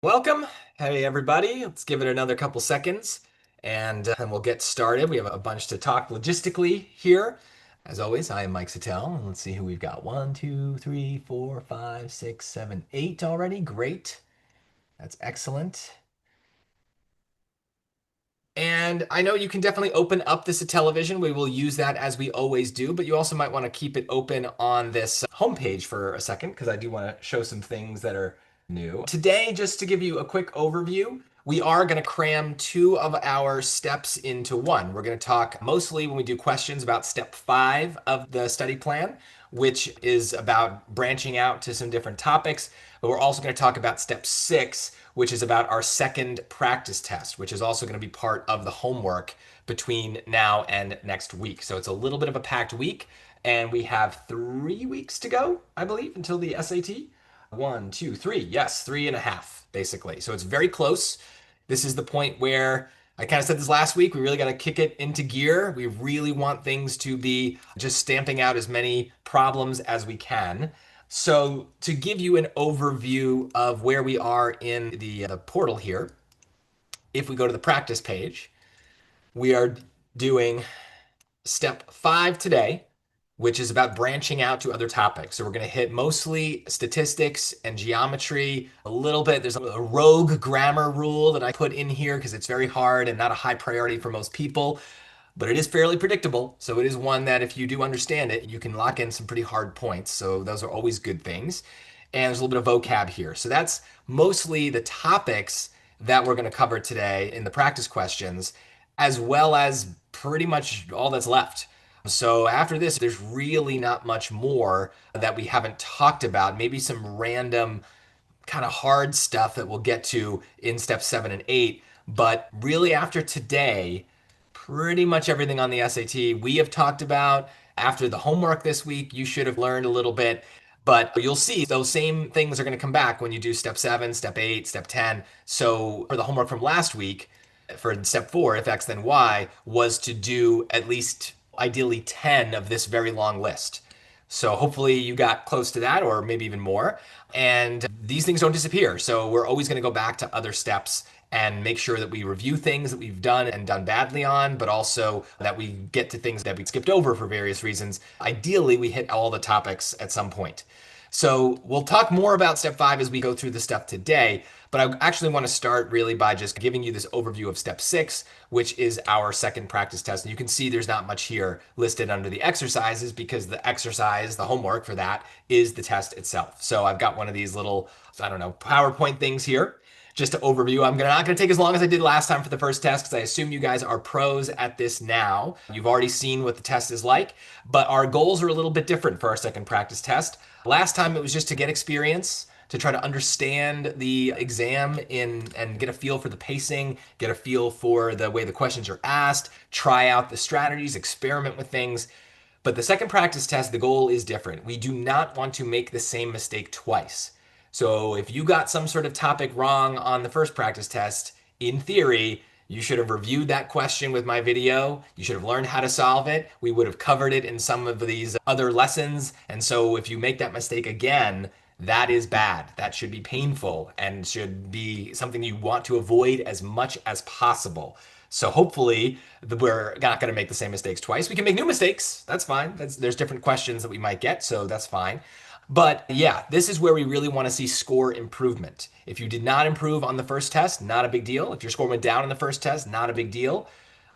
Welcome. Hey, everybody. Let's give it another couple seconds and we'll get started. We have a bunch to talk logistically here. As always, I am Mike Settele, and let's see who we've got. One, two, three, four, five, six, seven, eight already. Great. That's excellent. And I know you can definitely open up this television. We will use that as we always do, but you also might want to keep it open on this homepage for a second because I do want to show some things that are new. Today, just to give you a quick overview, we are going to cram two of our steps into one. We're going to talk mostly when we do questions about step 5 of the study plan, which is about branching out to some different topics. But we're also going to talk about step 6, which is about our second practice test, which is also going to be part of the homework between now and next week. So it's a little bit of a packed week, and we have 3 weeks to go, I believe, until the SAT. One, two, three. Yes, 3.5, basically. So it's very close. This is the point where I kind of said this last week. We really got to kick it into gear. We really want things to be just stamping out as many problems as we can. So, to give you an overview of where we are in the portal here, if we go to the practice page, we are doing step 5 today, which is about branching out to other topics. So we're going to hit mostly statistics and geometry a little bit. There's a rogue grammar rule that I put in here because it's very hard and not a high priority for most people, but it is fairly predictable. So it is one that if you do understand it, you can lock in some pretty hard points. So those are always good things. And there's a little bit of vocab here. So that's mostly the topics that we're going to cover today in the practice questions, as well as pretty much all that's left. So after this, there's really not much more that we haven't talked about. Maybe some random kind of hard stuff that we'll get to in step 7 and 8. But really, after today, pretty much everything on the SAT we have talked about. After the homework this week, you should have learned a little bit. But you'll see those same things are going to come back when you do step 7, step 8, step 10. So for the homework from last week, for step 4, if X then Y, was to do at least ideally 10 of this very long list. So hopefully you got close to that or maybe even more. And these things don't disappear. So we're always going to go back to other steps and make sure that we review things that we've done and done badly on, but also that we get to things that we skipped over for various reasons. Ideally, we hit all the topics at some point. So we'll talk more about step 5 as we go through the stuff today, but I actually want to start really by just giving you this overview of step 6, which is our second practice test. And you can see there's not much here listed under the exercises because the exercise, the homework for that, is the test itself. So I've got one of these little, I don't know, PowerPoint things here. Just to overview, I'm not going to take as long as I did last time for the first test because I assume you guys are pros at this now. You've already seen what the test is like, but our goals are a little bit different for our second practice test. Last time it was just to get experience, to try to understand the exam and get a feel for the pacing, get a feel for the way the questions are asked, try out the strategies, experiment with things. But the second practice test, the goal is different. We do not want to make the same mistake twice. So if you got some sort of topic wrong on the first practice test, in theory, you should have reviewed that question with my video. You should have learned how to solve it. We would have covered it in some of these other lessons. And so if you make that mistake again, that is bad. That should be painful and should be something you want to avoid as much as possible. So hopefully we're not going to make the same mistakes twice. We can make new mistakes. That's fine. There's different questions that we might get, so that's fine. But yeah, this is where we really want to see score improvement. If you did not improve on the first test, not a big deal. If your score went down in the first test, not a big deal.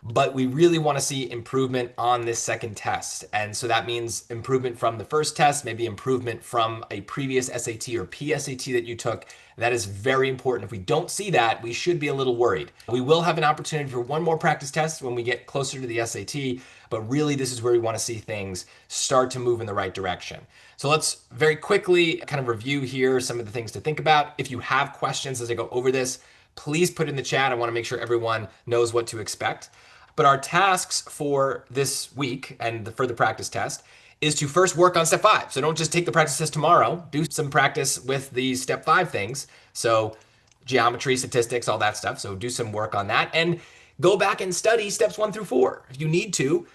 But we really want to see improvement on this second test. And so that means improvement from the first test, maybe improvement from a previous SAT or PSAT that you took. That is very important. If we don't see that, we should be a little worried. We will have an opportunity for one more practice test when we get closer to the SAT, but really this is where we want to see things start to move in the right direction. So let's very quickly kind of review here some of the things to think about. If you have questions as I go over this, please put in the chat. I want to make sure everyone knows what to expect. But our tasks for this week and for the practice test is to first work on step 5. So don't just take the practice test tomorrow. Do some practice with the step 5 things. So geometry, statistics, all that stuff. So do some work on that and go back and study steps 1 through 4 if you need to.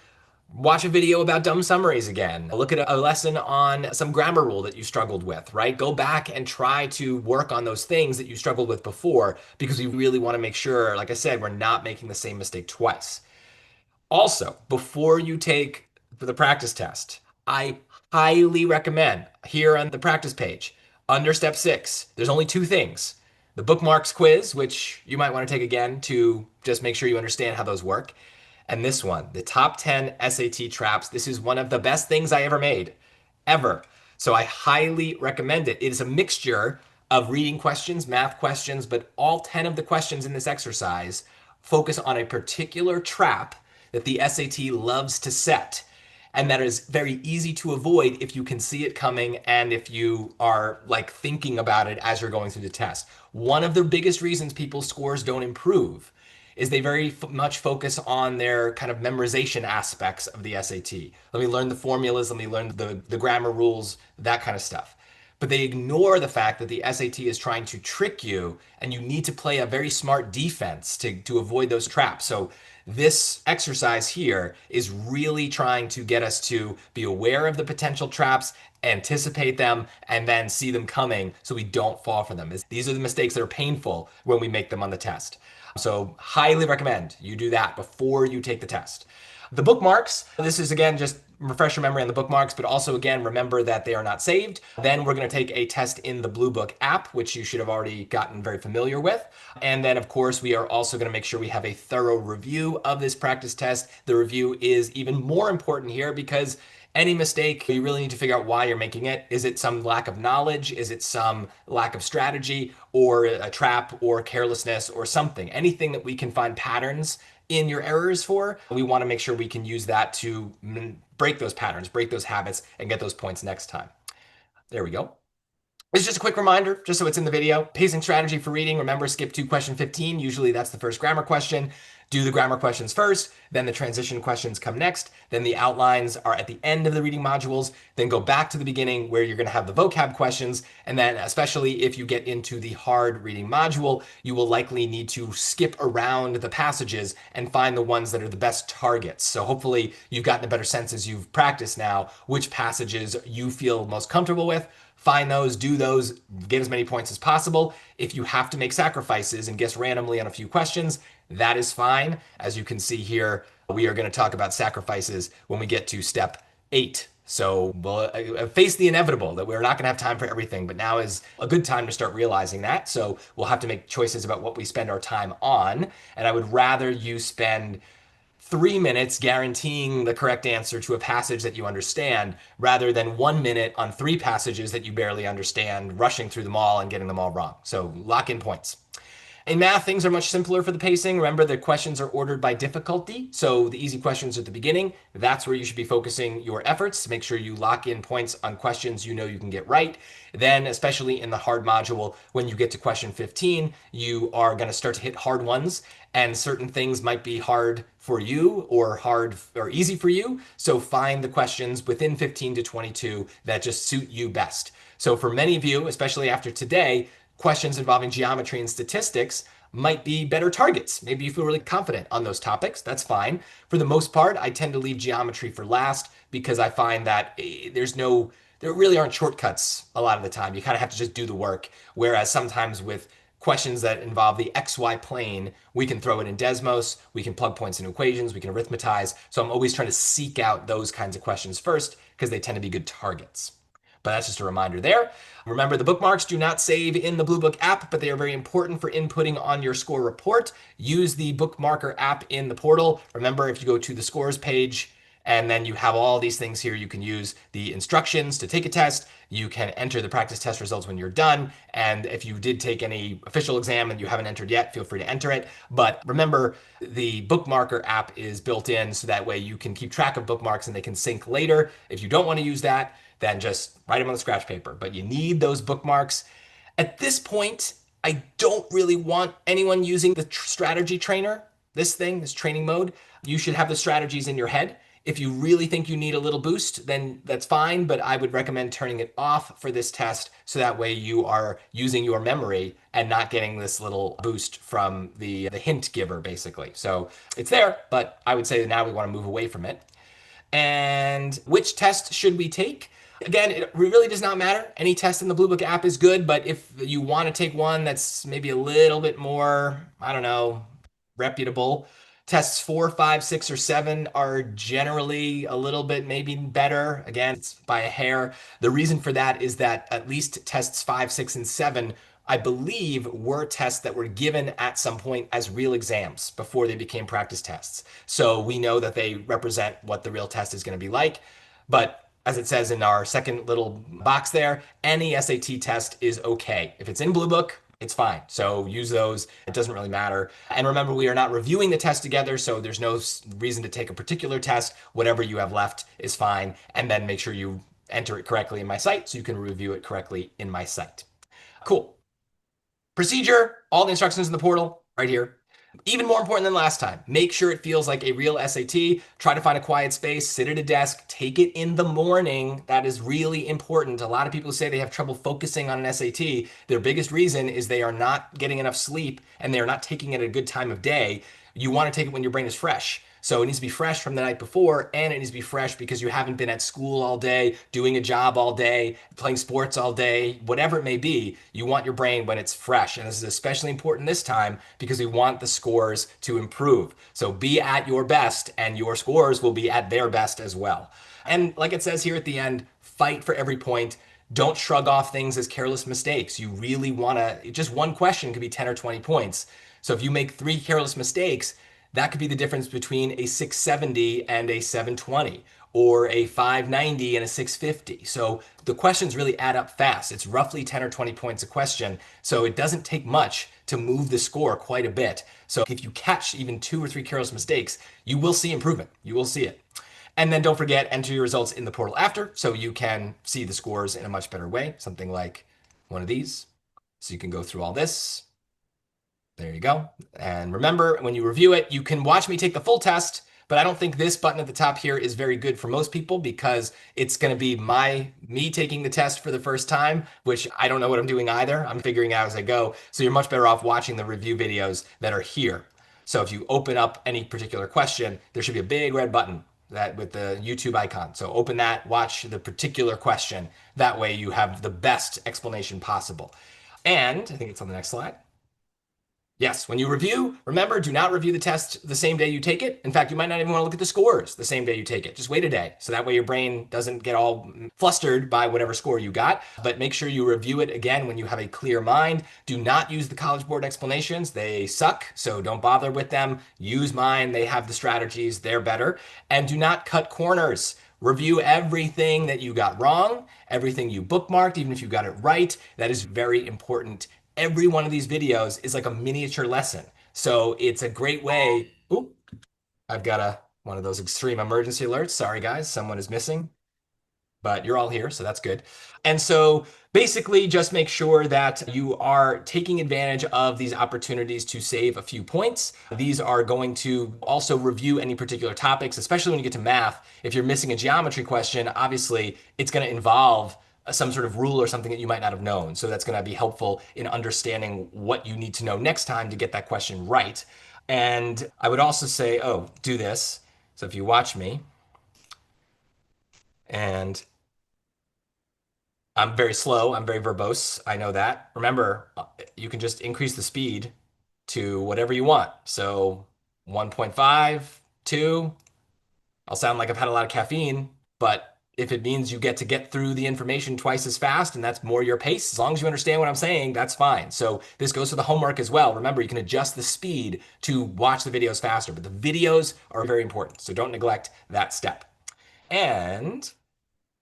Watch a video about dumb summaries again. Look at a lesson on some grammar rule that you struggled with, right? Go back and try to work on those things that you struggled with before because we really want to make sure, like I said, we're not making the same mistake twice. Also, before you take the practice test, I highly recommend here on the practice page, under step 6, there's only two things. The bookmarks quiz, which you might want to take again to just make sure you understand how those work. And this one, the top 10 SAT traps. This is one of the best things I ever made, ever. So I highly recommend it. It is a mixture of reading questions, math questions, but all 10 of the questions in this exercise focus on a particular trap that the SAT loves to set. And that is very easy to avoid if you can see it coming and if you are like thinking about it as you're going through the test. One of the biggest reasons people's scores don't improve is they very much focus on their kind of memorization aspects of the SAT. Let me learn the formulas, let me learn the grammar rules, that kind of stuff. But they ignore the fact that the SAT is trying to trick you and you need to play a very smart defense to avoid those traps. So this exercise here is really trying to get us to be aware of the potential traps, anticipate them, and then see them coming so we don't fall for them. These are the mistakes that are painful when we make them on the test. So highly recommend you do that before you take the test. The bookmarks, this is again just refresh your memory on the bookmarks, but also again, remember that they are not saved. Then we're going to take a test in the Blue Book app, which you should have already gotten very familiar with. And then of course, we are also going to make sure we have a thorough review of this practice test. The review is even more important here because any mistake, you really need to figure out why you're making it. Is it some lack of knowledge? Is it some lack of strategy or a trap or carelessness or something? Anything that we can find patterns in your errors for, we want to make sure we can use that to break those patterns, break those habits, and get those points next time. There we go. It's just a quick reminder, just so it's in the video. Pacing strategy for reading. Remember, skip to question 15. Usually that's the first grammar question. Do the grammar questions first, then the transition questions come next, then the outlines are at the end of the reading modules, then go back to the beginning where you're going to have the vocab questions, and then especially if you get into the hard reading module, you will likely need to skip around the passages and find the ones that are the best targets. So hopefully you've gotten a better sense as you've practiced now which passages you feel most comfortable with. Find those, do those, get as many points as possible. If you have to make sacrifices and guess randomly on a few questions, that is fine. As you can see here, we are going to talk about sacrifices when we get to step 8. So we'll face the inevitable that we're not going to have time for everything, but now is a good time to start realizing that. So we'll have to make choices about what we spend our time on. And I would rather you spend 3 minutes guaranteeing the correct answer to a passage that you understand rather than 1 minute on 3 passages that you barely understand, rushing through them all and getting them all wrong. So lock in points. In math, things are much simpler for the pacing. Remember, the questions are ordered by difficulty. So the easy questions at the beginning, that's where you should be focusing your efforts to make sure you lock in points on questions you know you can get right. Then, especially in the hard module, when you get to question 15, you are going to start to hit hard ones, and certain things might be hard for you or hard or easy for you. So find the questions within 15 to 22 that just suit you best. So for many of you, especially after today, questions involving geometry and statistics might be better targets. Maybe you feel really confident on those topics. That's fine. For the most part, I tend to leave geometry for last because I find that there really aren't shortcuts a lot of the time. You kind of have to just do the work. Whereas sometimes with questions that involve the XY plane, we can throw it in Desmos, we can plug points into equations, we can arithmetize. So I'm always trying to seek out those kinds of questions first because they tend to be good targets. But that's just a reminder there. Remember, the bookmarks do not save in the Blue Book app, but they are very important for inputting on your score report. Use the bookmarker app in the portal. Remember, if you go to the scores page, and then you have all these things here, you can use the instructions to take a test. You can enter the practice test results when you're done. And if you did take any official exam and you haven't entered yet, feel free to enter it. But remember, the bookmarker app is built in so that way you can keep track of bookmarks and they can sync later. If you don't want to use that, then just write them on the scratch paper. But you need those bookmarks. At this point, I don't really want anyone using the strategy trainer, this training mode. You should have the strategies in your head. If you really think you need a little boost, then that's fine, but I would recommend turning it off for this test so that way you are using your memory and not getting this little boost from the hint giver, basically. So it's there, but I would say that now we want to move away from it. And which test should we take? Again, it really does not matter. Any test in the Blue Book app is good, but if you want to take one that's maybe a little bit more, I don't know, reputable, tests 4, 5, 6, or 7 are generally a little bit maybe better. Again, it's by a hair. The reason for that is that at least tests 5, 6, and 7, I believe, were tests that were given at some point as real exams before they became practice tests. So we know that they represent what the real test is going to be like. But as it says in our second little box there, any SAT test is okay. If it's in Blue Book, it's fine. So use those. It doesn't really matter. And remember, we are not reviewing the test together, so there's no reason to take a particular test. Whatever you have left is fine. And then make sure you enter it correctly in my site so you can review it correctly in my site. Cool. Procedure, all the instructions in the portal right here. Even more important than last time, make sure it feels like a real SAT. Try to find a quiet space, sit at a desk, take it in the morning. That is really important. A lot of people say they have trouble focusing on an SAT. Their biggest reason is they are not getting enough sleep and they are not taking it at a good time of day. You want to take it when your brain is fresh. So it needs to be fresh from the night before, and it needs to be fresh because you haven't been at school all day, doing a job all day, playing sports all day, whatever it may be. You want your brain when it's fresh. And this is especially important this time because we want the scores to improve. So be at your best, and your scores will be at their best as well. And like it says here at the end, fight for every point. Don't shrug off things as careless mistakes. You really want to, just one question could be 10 or 20 points. So if you make 3 careless mistakes, that could be the difference between a 670 and a 720, or a 590 and a 650. So the questions really add up fast. It's roughly 10 or 20 points a question. So it doesn't take much to move the score quite a bit. So if you catch even 2 or 3 careless mistakes, you will see improvement. You will see it. And then don't forget, enter your results in the portal after so you can see the scores in a much better way. Something like one of these. So you can go through all this. There you go. And remember, when you review it, you can watch me take the full test, but I don't think this button at the top here is very good for most people because it's going to be me taking the test for the first time, which I don't know what I'm doing either. I'm figuring out as I go. So you're much better off watching the review videos that are here. So if you open up any particular question, there should be a big red button that with the YouTube icon. So open that, watch the particular question. That way you have the best explanation possible. And I think it's on the next slide. Yes, when you review, remember, do not review the test the same day you take it. In fact, you might not even want to look at the scores the same day you take it. Just wait a day. So that way your brain doesn't get all flustered by whatever score you got. But make sure you review it again when you have a clear mind. Do not use the College Board explanations. They suck, so don't bother with them. Use mine. They have the strategies. They're better. And do not cut corners. Review everything that you got wrong, everything you bookmarked, even if you got it right. That is very important. Every one of these videos is like a miniature lesson. So it's a great way. Oop, I've got one of those extreme emergency alerts. Sorry, guys, someone is missing, but you're all here, so that's good. And so basically just make sure that you are taking advantage of these opportunities to save a few points. These are going to also review any particular topics, especially when you get to math. If you're missing a geometry question, obviously it's going to involve some sort of rule or something that you might not have known. So that's going to be helpful in understanding what you need to know next time to get that question right. And I would also say, oh, do this. So if you watch me, and I'm very slow, I'm very verbose, I know that. Remember, you can just increase the speed to whatever you want. So 1.5, 2, I'll sound like I've had a lot of caffeine, but if it means you get to get through the information twice as fast and that's more your pace, as long as you understand what I'm saying, that's fine. So this goes for the homework as well. Remember, you can adjust the speed to watch the videos faster, but the videos are very important. So don't neglect that step. And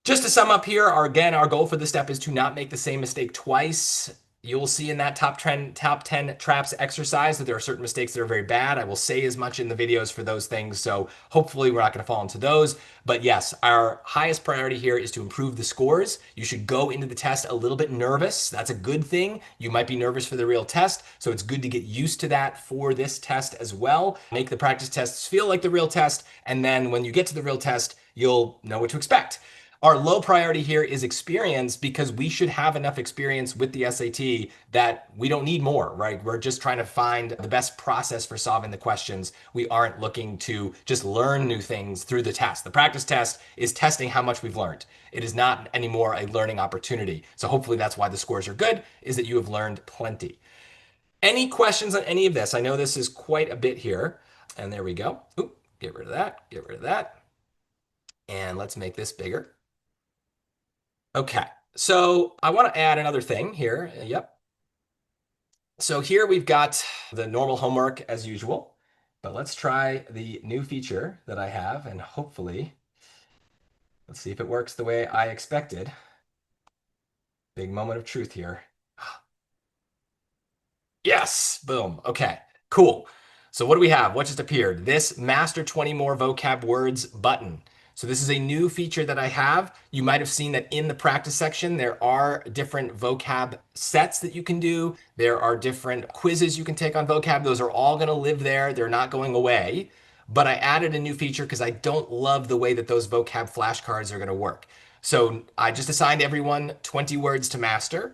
just to sum up here, again, our goal for this step is to not make the same mistake twice. You'll see in that top 10 traps exercise that there are certain mistakes that are very bad. I will say as much in the videos for those things, so hopefully we're not going to fall into those. But yes, our highest priority here is to improve the scores. You should go into the test a little bit nervous. That's a good thing. You might be nervous for the real test, so it's good to get used to that for this test as well. Make the practice tests feel like the real test, and then when you get to the real test, you'll know what to expect. Our low priority here is experience because we should have enough experience with the SAT that we don't need more, right? We're just trying to find the best process for solving the questions. We aren't looking to just learn new things through the test. The practice test is testing how much we've learned. It is not anymore a learning opportunity. So hopefully that's why the scores are good, is that you have learned plenty. Any questions on any of this? I know this is quite a bit here. And there we go. Oop, get rid of that, get rid of that. And let's make this bigger. Okay, so I want to add another thing here. Yep. So here we've got the normal homework as usual, but let's try the new feature that I have and hopefully, let's see if it works the way I expected. Big moment of truth here. Yes, boom. Okay, cool. So what do we have? What just appeared? This master 20 more vocab words button. So this is a new feature that I have. You might have seen that in the practice section, there are different vocab sets that you can do. There are different quizzes you can take on vocab. Those are all going to live there. They're not going away. But I added a new feature because I don't love the way that those vocab flashcards are going to work. So I just assigned everyone 20 words to master.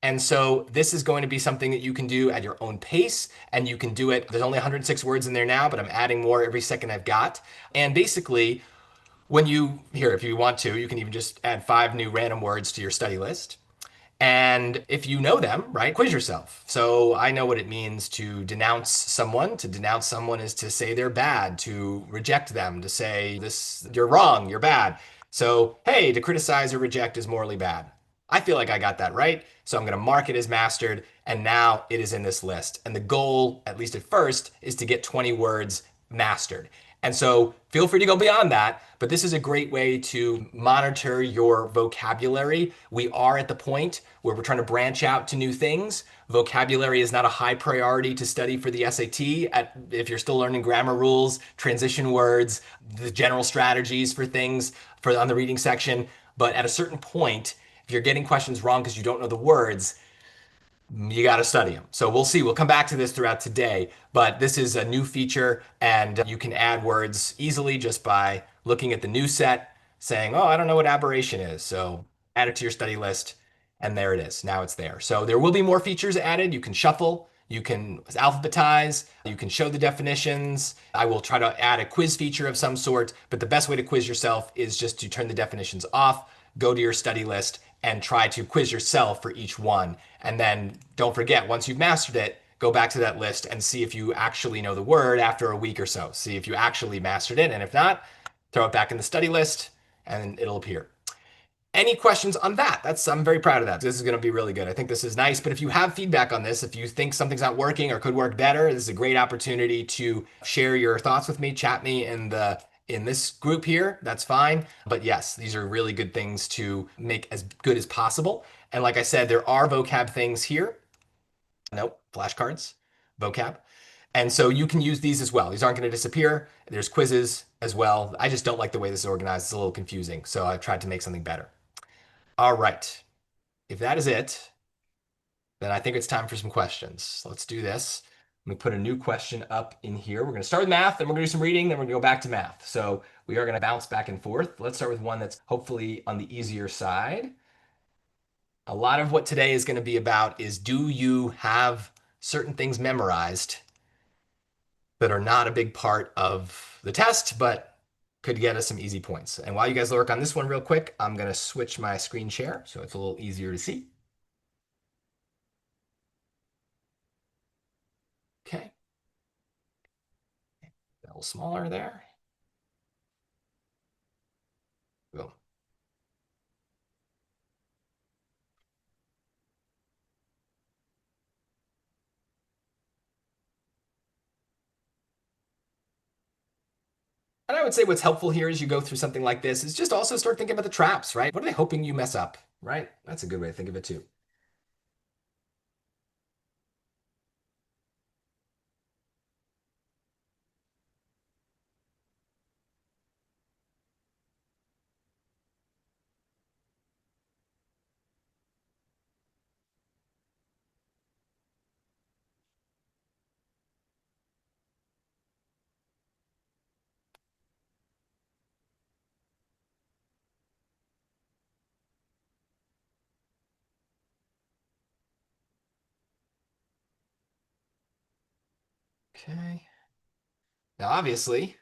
And so this is going to be something that you can do at your own pace, and you can do it. There's only 106 words in there now, but I'm adding more every second I've got. And basically, when you here, if you want to, you can even just add 5 new random words to your study list. And if you know them, right, quiz yourself. So I know what it means to denounce someone. To denounce someone is to say they're bad, to reject them, to say this, you're wrong, you're bad. So, hey, to criticize or reject is morally bad. I feel like I got that right. So I'm going to mark it as mastered. And now it is in this list. And the goal, at least at first, is to get 20 words mastered. And so feel free to go beyond that, but this is a great way to monitor your vocabulary. We are at the point where we're trying to branch out to new things. Vocabulary is not a high priority to study for the SAT. If you're still learning grammar rules, transition words, the general strategies for things for on the reading section. But at a certain point, if you're getting questions wrong because you don't know the words, you got to study them. So we'll see. We'll come back to this throughout today, but this is a new feature and you can add words easily just by looking at the new set, saying, oh, I don't know what aberration is. So add it to your study list and there it is. Now it's there. So there will be more features added. You can shuffle, you can alphabetize, you can show the definitions. I will try to add a quiz feature of some sort, but the best way to quiz yourself is just to turn the definitions off, go to your study list and try to quiz yourself for each one. And then don't forget, once you've mastered it, go back to that list and see if you actually know the word after a week or so. See if you actually mastered it. And if not, throw it back in the study list and it'll appear. Any questions on that? I'm very proud of that. This is going to be really good. I think this is nice. But if you have feedback on this, if you think something's not working or could work better, this is a great opportunity to share your thoughts with me, chat me in this group here. That's fine. But yes, these are really good things to make as good as possible. And like I said, there are vocab things here. Nope, flashcards, vocab. And so you can use these as well. These aren't going to disappear. There's quizzes as well. I just don't like the way this is organized. It's a little confusing. So I've tried to make something better. All right. If that is it, then I think it's time for some questions. Let's do this. Let me put a new question up in here. We're going to start with math, then we're going to do some reading, then we're going to go back to math. So we are going to bounce back and forth. Let's start with one that's hopefully on the easier side. A lot of what today is going to be about is, do you have certain things memorized that are not a big part of the test, but could get us some easy points? And while you guys work on this one real quick, I'm going to switch my screen share so it's a little easier to see. Okay, a little smaller there. Boom. And I would say what's helpful here as you go through something like this is just also start thinking about the traps, right? What are they hoping you mess up, right? That's a good way to think of it too. Okay. Now, obviously,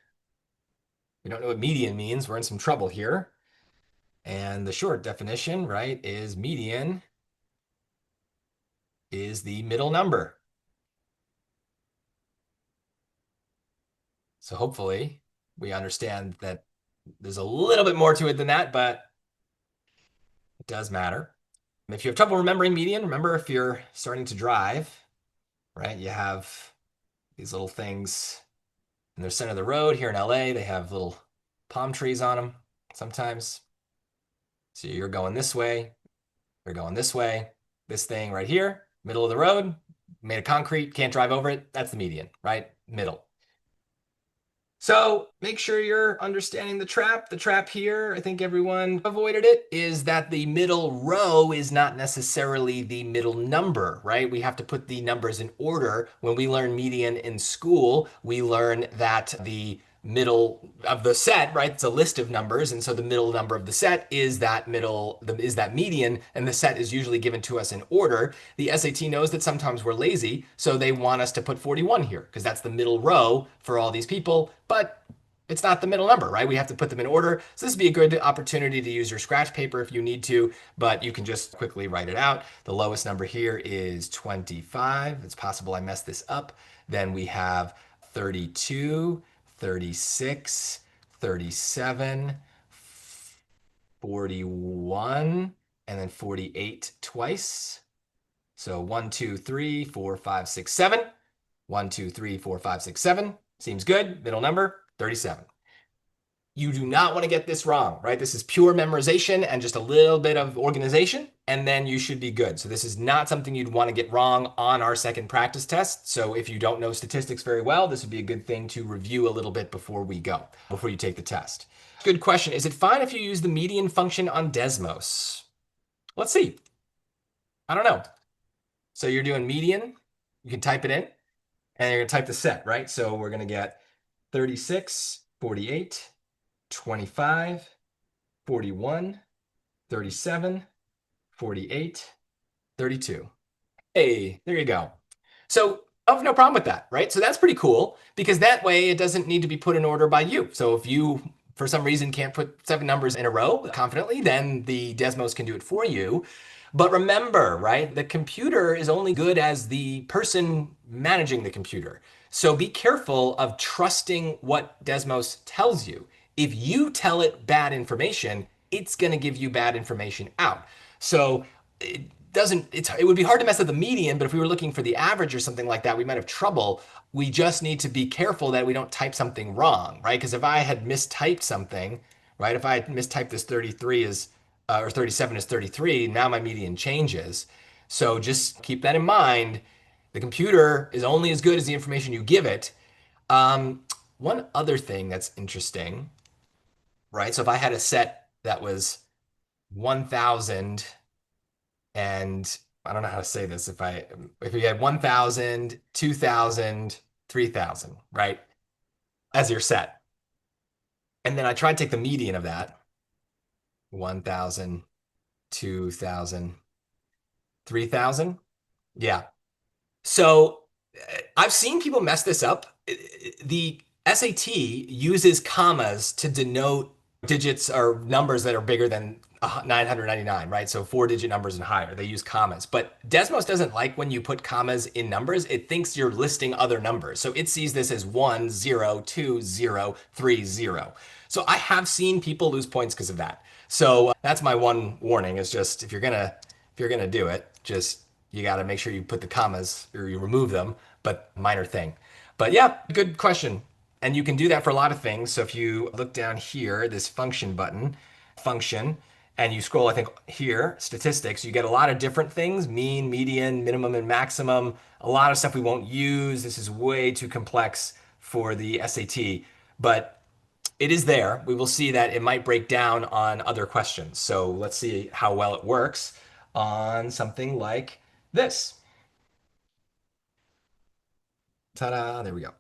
we don't know what median means. We're in some trouble here. And the short definition, right, is median is the middle number. So hopefully we understand that there's a little bit more to it than that, but it does matter. If you have trouble remembering median, remember if you're starting to drive, right, you have these little things in the center of the road here in LA. They have little palm trees on them sometimes. So you're going this way, you're going this way. This thing right here, middle of the road, made of concrete, can't drive over it. That's the median, right? Middle. So make sure you're understanding the trap. The trap here, I think everyone avoided it, is that the middle row is not necessarily the middle number, right? We have to put the numbers in order. When we learn median in school, we learn that the middle of the set, right? It's a list of numbers, and so the middle number of the set is that is that median, and the set is usually given to us in order. The SAT knows that sometimes we're lazy, so they want us to put 41 here because that's the middle row for all these people, but it's not the middle number, right? We have to put them in order. So this would be a good opportunity to use your scratch paper if you need to, but you can just quickly write it out. The lowest number here is 25. It's possible I messed this up. Then we have 32, 36, 37, 41, and then 48 twice. So 1, 2, 3, 4, 5, 6, 7. 1, 2, 3, 4, 5, 6, 7. Seems good. Middle number, 37. You do not want to get this wrong, right? This is pure memorization and just a little bit of organization, and then you should be good. So this is not something you'd want to get wrong on our second practice test. So if you don't know statistics very well, this would be a good thing to review a little bit before you take the test. Good question. Is it fine if you use the median function on Desmos? Let's see. I don't know. So you're doing median, you can type it in, and you're going to type the set, right? So we're going to get 36, 48, 25, 41, 37, 48, 32. Hey, there you go. So I have no problem with that, right? So that's pretty cool because that way it doesn't need to be put in order by you. So if you, for some reason, can't put 7 numbers in a row confidently, then the Desmos can do it for you. But remember, right, the computer is only good as the person managing the computer. So be careful of trusting what Desmos tells you. If you tell it bad information, it's going to give you bad information out. So it would be hard to mess up the median, but if we were looking for the average or something like that, we might have trouble. We just need to be careful that we don't type something wrong, right? Because if I had mistyped something, right? If I had mistyped this 33 as or 37 as 33, now my median changes. So just keep that in mind. The computer is only as good as the information you give it. One other thing that's interesting, right? So if I had a set that was 1,000 and I don't know how to say this if you had 1,000, 2,000, 3,000, right? As your set. And then I try to take the median of that. 1,000, 2,000, 3,000. Yeah. So I've seen people mess this up. The SAT uses commas to denote digits or numbers that are bigger than 999, right? So 4-digit numbers and higher. They use commas. But Desmos doesn't like when you put commas in numbers. It thinks you're listing other numbers. So it sees this as 1, 0, 2, 0, 3, 0. So I have seen people lose points because of that. So that's my one warning is just if you're gonna do it, just you got to make sure you put the commas or you remove them, but minor thing. But yeah, good question. And you can do that for a lot of things. So if you look down here, this function button, function, and you scroll, I think here, statistics, you get a lot of different things, mean, median, minimum, and maximum, a lot of stuff we won't use. This is way too complex for the SAT, but it is there. We will see that it might break down on other questions. So let's see how well it works on something like this. Ta-da, there we go.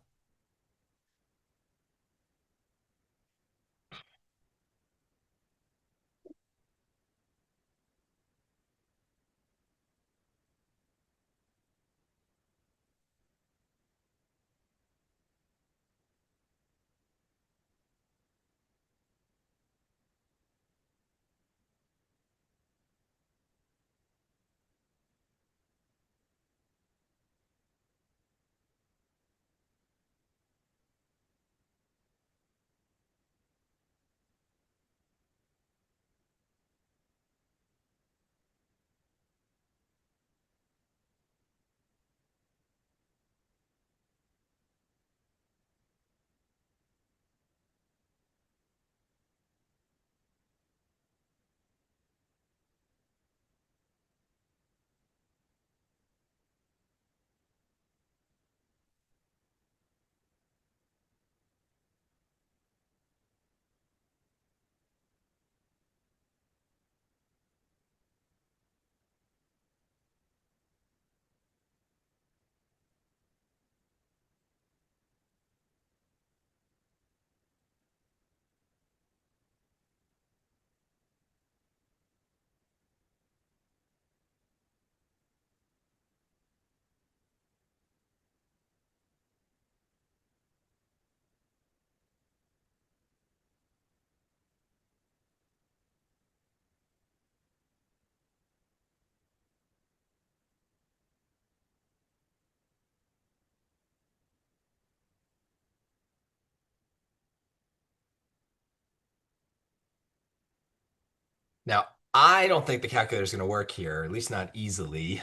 Now, I don't think the calculator is going to work here, at least not easily,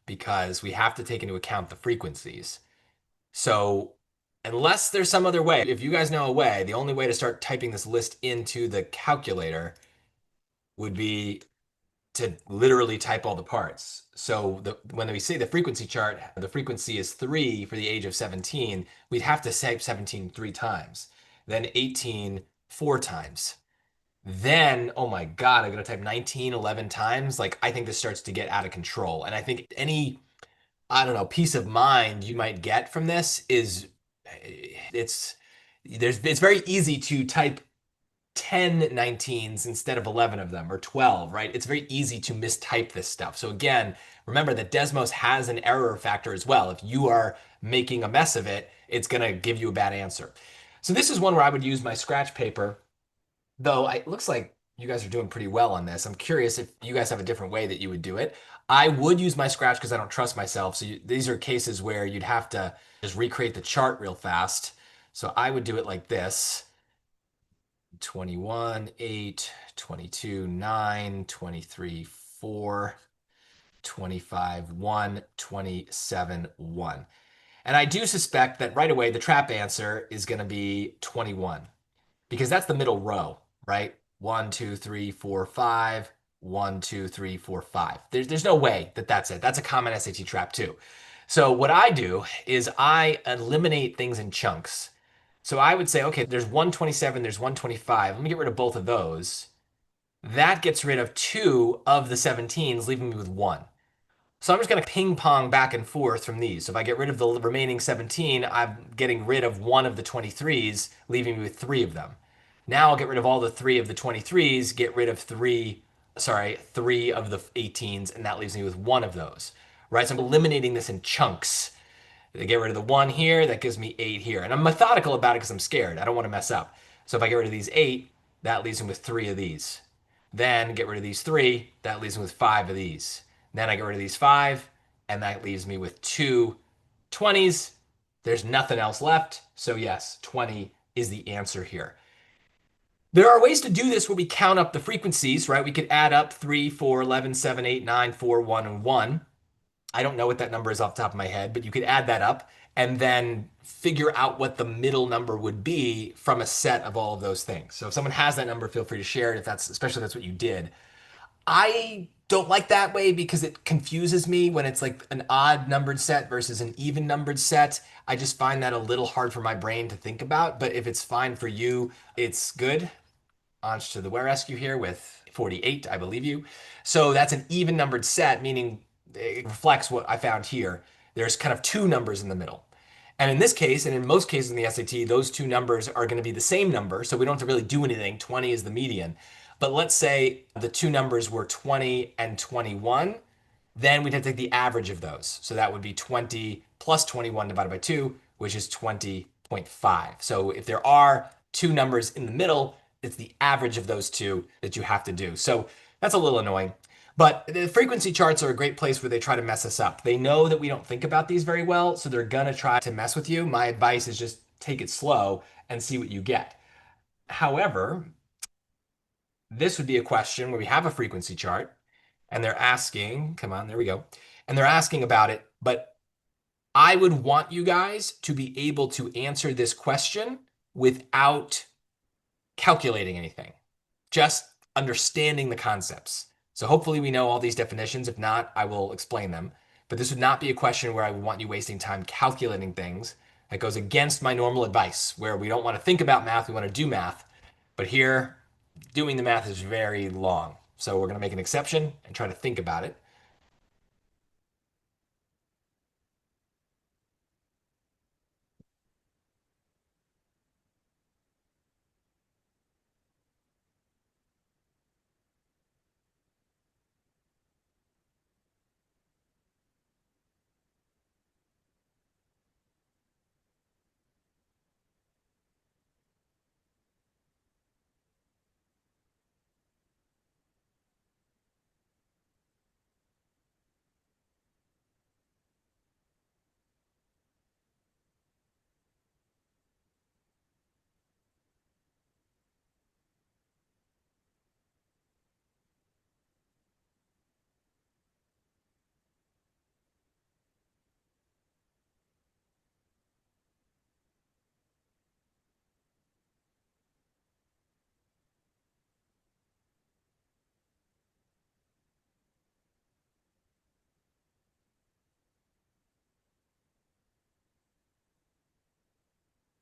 because we have to take into account the frequencies. So, unless there's some other way, if you guys know a way, the only way to start typing this list into the calculator would be to literally type all the parts. So when we say the frequency chart, the frequency is 3 for the age of 17, we'd have to type 17 three times, then 18 four times. Then, oh my God, I'm going to type 19 11 times. Like, I think this starts to get out of control. And I think any, I don't know, peace of mind you might get from this is it's it's very easy to type 10 19s instead of 11 of them or 12, right? It's very easy to mistype this stuff. So again, remember that Desmos has an error factor as well. If you are making a mess of it, it's going to give you a bad answer. So this is one where I would use my scratch paper, though it looks like you guys are doing pretty well on this. I'm curious if you guys have a different way that you would do it. I would use my scratch because I don't trust myself. So these are cases where you'd have to just recreate the chart real fast. So I would do it like this. 21, 8, 22, 9, 23, 4, 25, 1, 27, 1. And I do suspect that right away the trap answer is going to be 21 because that's the middle row, right? 1, 2, 3, 4, 5. 1, 2, 3, 4, 5. There's no way that that's it. That's a common SAT trap too. So what I do is I eliminate things in chunks. So I would say, okay, there's 127, there's 125. Let me get rid of both of those. That gets rid of two of the 17s, leaving me with one. So I'm just going to ping pong back and forth from these. So if I get rid of the remaining 17, I'm getting rid of one of the 23s, leaving me with three of them. Now I'll get rid of all the three of the 23s, get rid of three of the 18s, and that leaves me with one of those. Right? So I'm eliminating this in chunks. They get rid of the one here, that gives me eight here. And I'm methodical about it because I'm scared. I don't want to mess up. So if I get rid of these eight, that leaves me with three of these. Then get rid of these three, that leaves me with five of these. Then I get rid of these five, and that leaves me with two 20s. There's nothing else left. So yes, 20 is the answer here. There are ways to do this where we count up the frequencies, right? We could add up 3, 4, 11, 7, 8, 9, 4, 1, and 1. I don't know what that number is off the top of my head, but you could add that up and then figure out what the middle number would be from a set of all of those things. So if someone has that number, feel free to share it if that's especially if that's what you did. I don't like that way because it confuses me when it's like an odd numbered set versus an even numbered set. I just find that a little hard for my brain to think about, but if it's fine for you, it's good. On to the rescue here with 48, I believe you. So that's an even numbered set, meaning it reflects what I found here. There's kind of two numbers in the middle. And in this case, and in most cases in the SAT, those two numbers are going to be the same number. So we don't have to really do anything. 20 is the median. But let's say the two numbers were 20 and 21. Then we'd have to take the average of those. So that would be 20 plus 21 divided by 2, which is 20.5. So if there are two numbers in the middle, it's the average of those two that you have to do. So that's a little annoying. But the frequency charts are a great place where they try to mess us up. They know that we don't think about these very well, so they're going to try to mess with you. My advice is just take it slow and see what you get. However, this would be a question where we have a frequency chart and they're asking, come on, there we go. And they're asking about it, but I would want you guys to be able to answer this question without calculating anything, just understanding the concepts. So hopefully we know all these definitions. If not, I will explain them. But this would not be a question where I would want you wasting time calculating things. That goes against my normal advice, where we don't want to think about math, we want to do math. But here, doing the math is very long. So we're going to make an exception and try to think about it.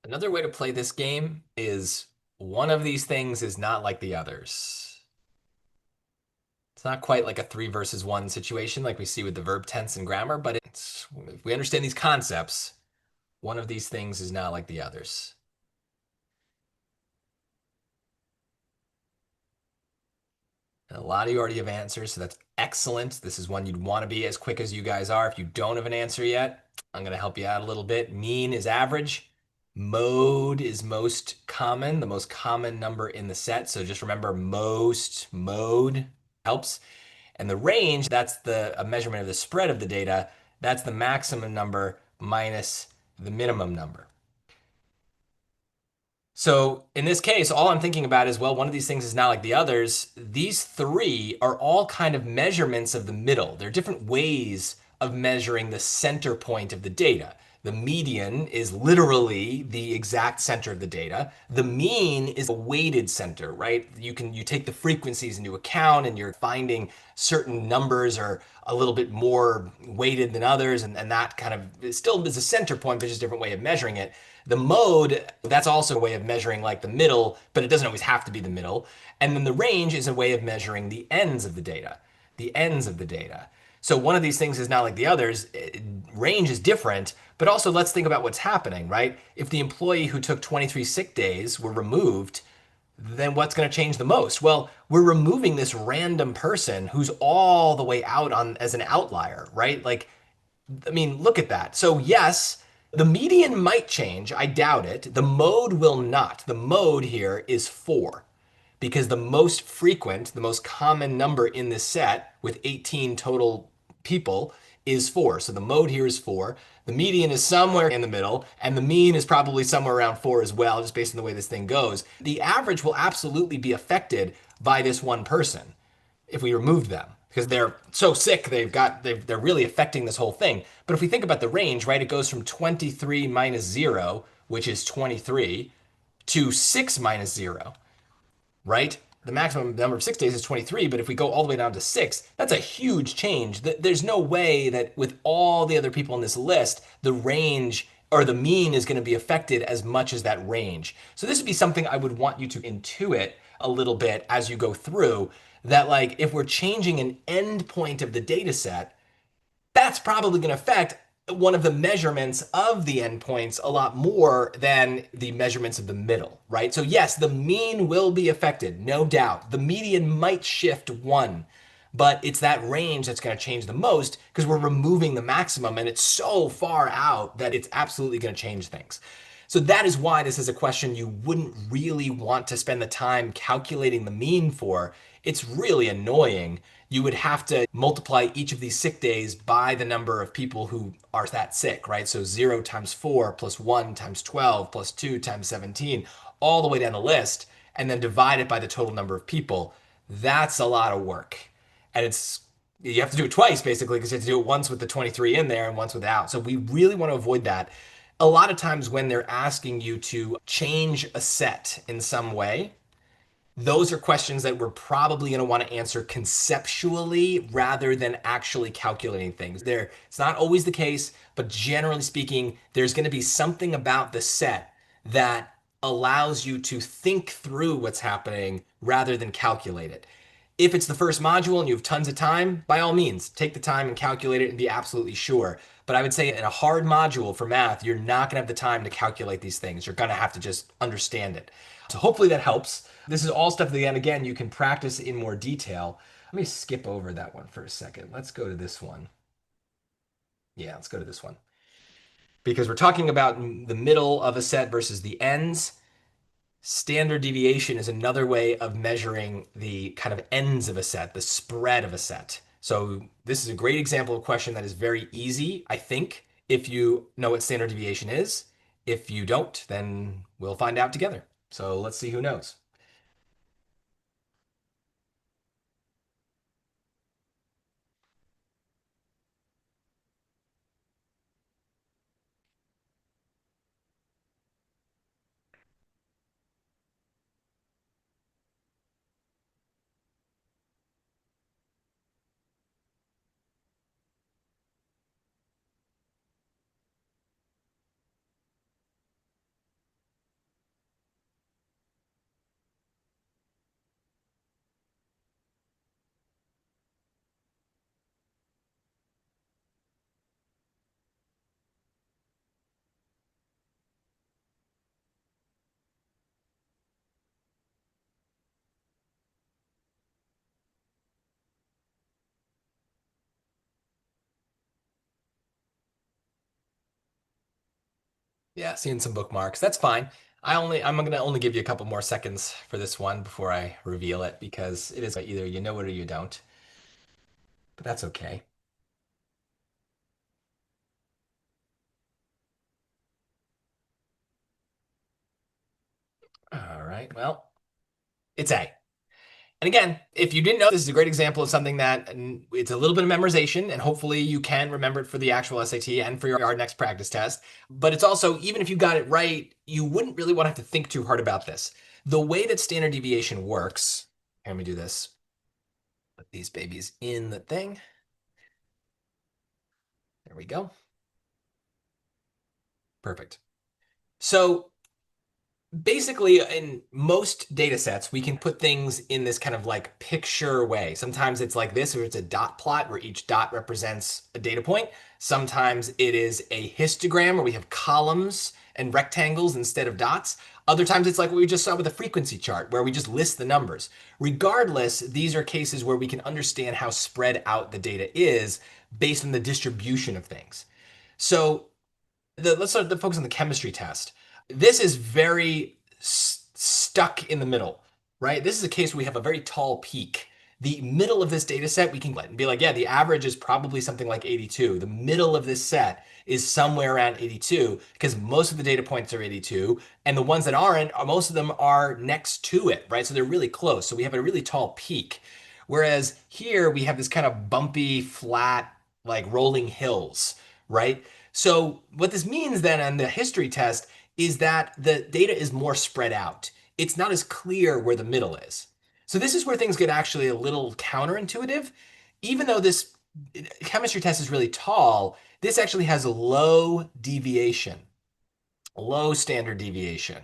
Another way to play this game is one of these things is not like the others. It's not quite like a three versus one situation like we see with the verb tense and grammar, but if we understand these concepts, one of these things is not like the others. And a lot of you already have answers, so that's excellent. This is one you'd want to be as quick as you guys are. If you don't have an answer yet, I'm going to help you out a little bit. Mean is average. Mode is most common, the most common number in the set. So just remember most mode helps. And the range, that's a measurement of the spread of the data. That's the maximum number minus the minimum number. So in this case, all I'm thinking about is, well, one of these things is not like the others. These three are all kind of measurements of the middle. They're different ways of measuring the center point of the data. The median is literally the exact center of the data. The mean is a weighted center, right? You take the frequencies into account and you're finding certain numbers are a little bit more weighted than others, and that kind of still is a center point, but just a different way of measuring it. The mode, that's also a way of measuring like the middle, but it doesn't always have to be the middle. And then the range is a way of measuring the ends of the data, the ends of the data. So one of these things is not like the others. Range is different, but also let's think about what's happening, right? If the employee who took 23 sick days were removed, then what's going to change the most? Well, we're removing this random person who's all the way out on as an outlier, right? Like, I mean, look at that. So yes, the median might change. I doubt it. The mode will not. The mode here is 4 because the most frequent, the most common number in this set with 18 total people is 4. So the mode here is 4. The median is somewhere in the middle, and the mean is probably somewhere around 4 as well, just based on the way this thing goes. The average will absolutely be affected by this one person if we removed them because they're so sick they're really affecting this whole thing. But if we think about the range, right, it goes from 23 minus 0, which is 23, to 6 minus 0, right? The maximum number of 6 days is 23, but if we go all the way down to 6, that's a huge change. There's no way that with all the other people on this list, the range or the mean is going to be affected as much as that range. So this would be something I would want you to intuit a little bit as you go through, that like if we're changing an endpoint of the data set, that's probably going to affect one of the measurements of the endpoints a lot more than the measurements of the middle, right? So yes, the mean will be affected, no doubt. The median might shift 1, but it's that range that's going to change the most because we're removing the maximum and it's so far out that it's absolutely going to change things. So that is why this is a question you wouldn't really want to spend the time calculating the mean for. It's really annoying. You would have to multiply each of these sick days by the number of people who are that sick, right? So 0 times 4 plus 1 times 12 plus 2 times 17, all the way down the list, and then divide it by the total number of people. That's a lot of work. And you have to do it twice basically because you have to do it once with the 23 in there and once without. So we really want to avoid that. A lot of times when they're asking you to change a set in some way, those are questions that we're probably going to want to answer conceptually rather than actually calculating things. It's not always the case, but generally speaking, there's going to be something about the set that allows you to think through what's happening rather than calculate it. If it's the first module and you have tons of time, by all means, take the time and calculate it and be absolutely sure. But I would say in a hard module for math, you're not going to have the time to calculate these things. You're going to have to just understand it. So hopefully that helps. This is all stuff that, again, you can practice in more detail. Let me skip over that one for a second. Let's go to this one. Yeah, let's go to this one. Because we're talking about the middle of a set versus the ends. Standard deviation is another way of measuring the kind of ends of a set, the spread of a set. So this is a great example of a question that is very easy, I think, if you know what standard deviation is. If you don't, then we'll find out together. So let's see who knows. Yeah, seeing some bookmarks. That's fine. I'm gonna only give you a couple more seconds for this one before I reveal it because it is either you know it or you don't. But that's okay. All right. Well, it's A. And again, if you didn't know, this is a great example of something that it's a little bit of memorization, and hopefully you can remember it for the actual SAT and for your next practice test. But it's also, even if you got it right, you wouldn't really want to have to think too hard about this. The way that standard deviation works, let me do this. Put these babies in the thing. There we go. Perfect. So basically, in most data sets, we can put things in this kind of like picture way. Sometimes it's like this, or it's a dot plot where each dot represents a data point. Sometimes it is a histogram where we have columns and rectangles instead of dots. Other times it's like what we just saw with the frequency chart where we just list the numbers. Regardless, these are cases where we can understand how spread out the data is based on the distribution of things. So let's start the focus on the chemistry test. This is very stuck in the middle, right? This is a case where we have a very tall peak. The middle of this data set, we can be like, yeah, the average is probably something like 82. The middle of this set is somewhere around 82 because most of the data points are 82, and the ones that aren't, most of them are next to it, right? So they're really close. So we have a really tall peak. Whereas here we have this kind of bumpy, flat, like rolling hills, right? So what this means then on the history test is that the data is more spread out. It's not as clear where the middle is. So this is where things get actually a little counterintuitive. Even though this chemistry test is really tall, this actually has a low deviation, low standard deviation.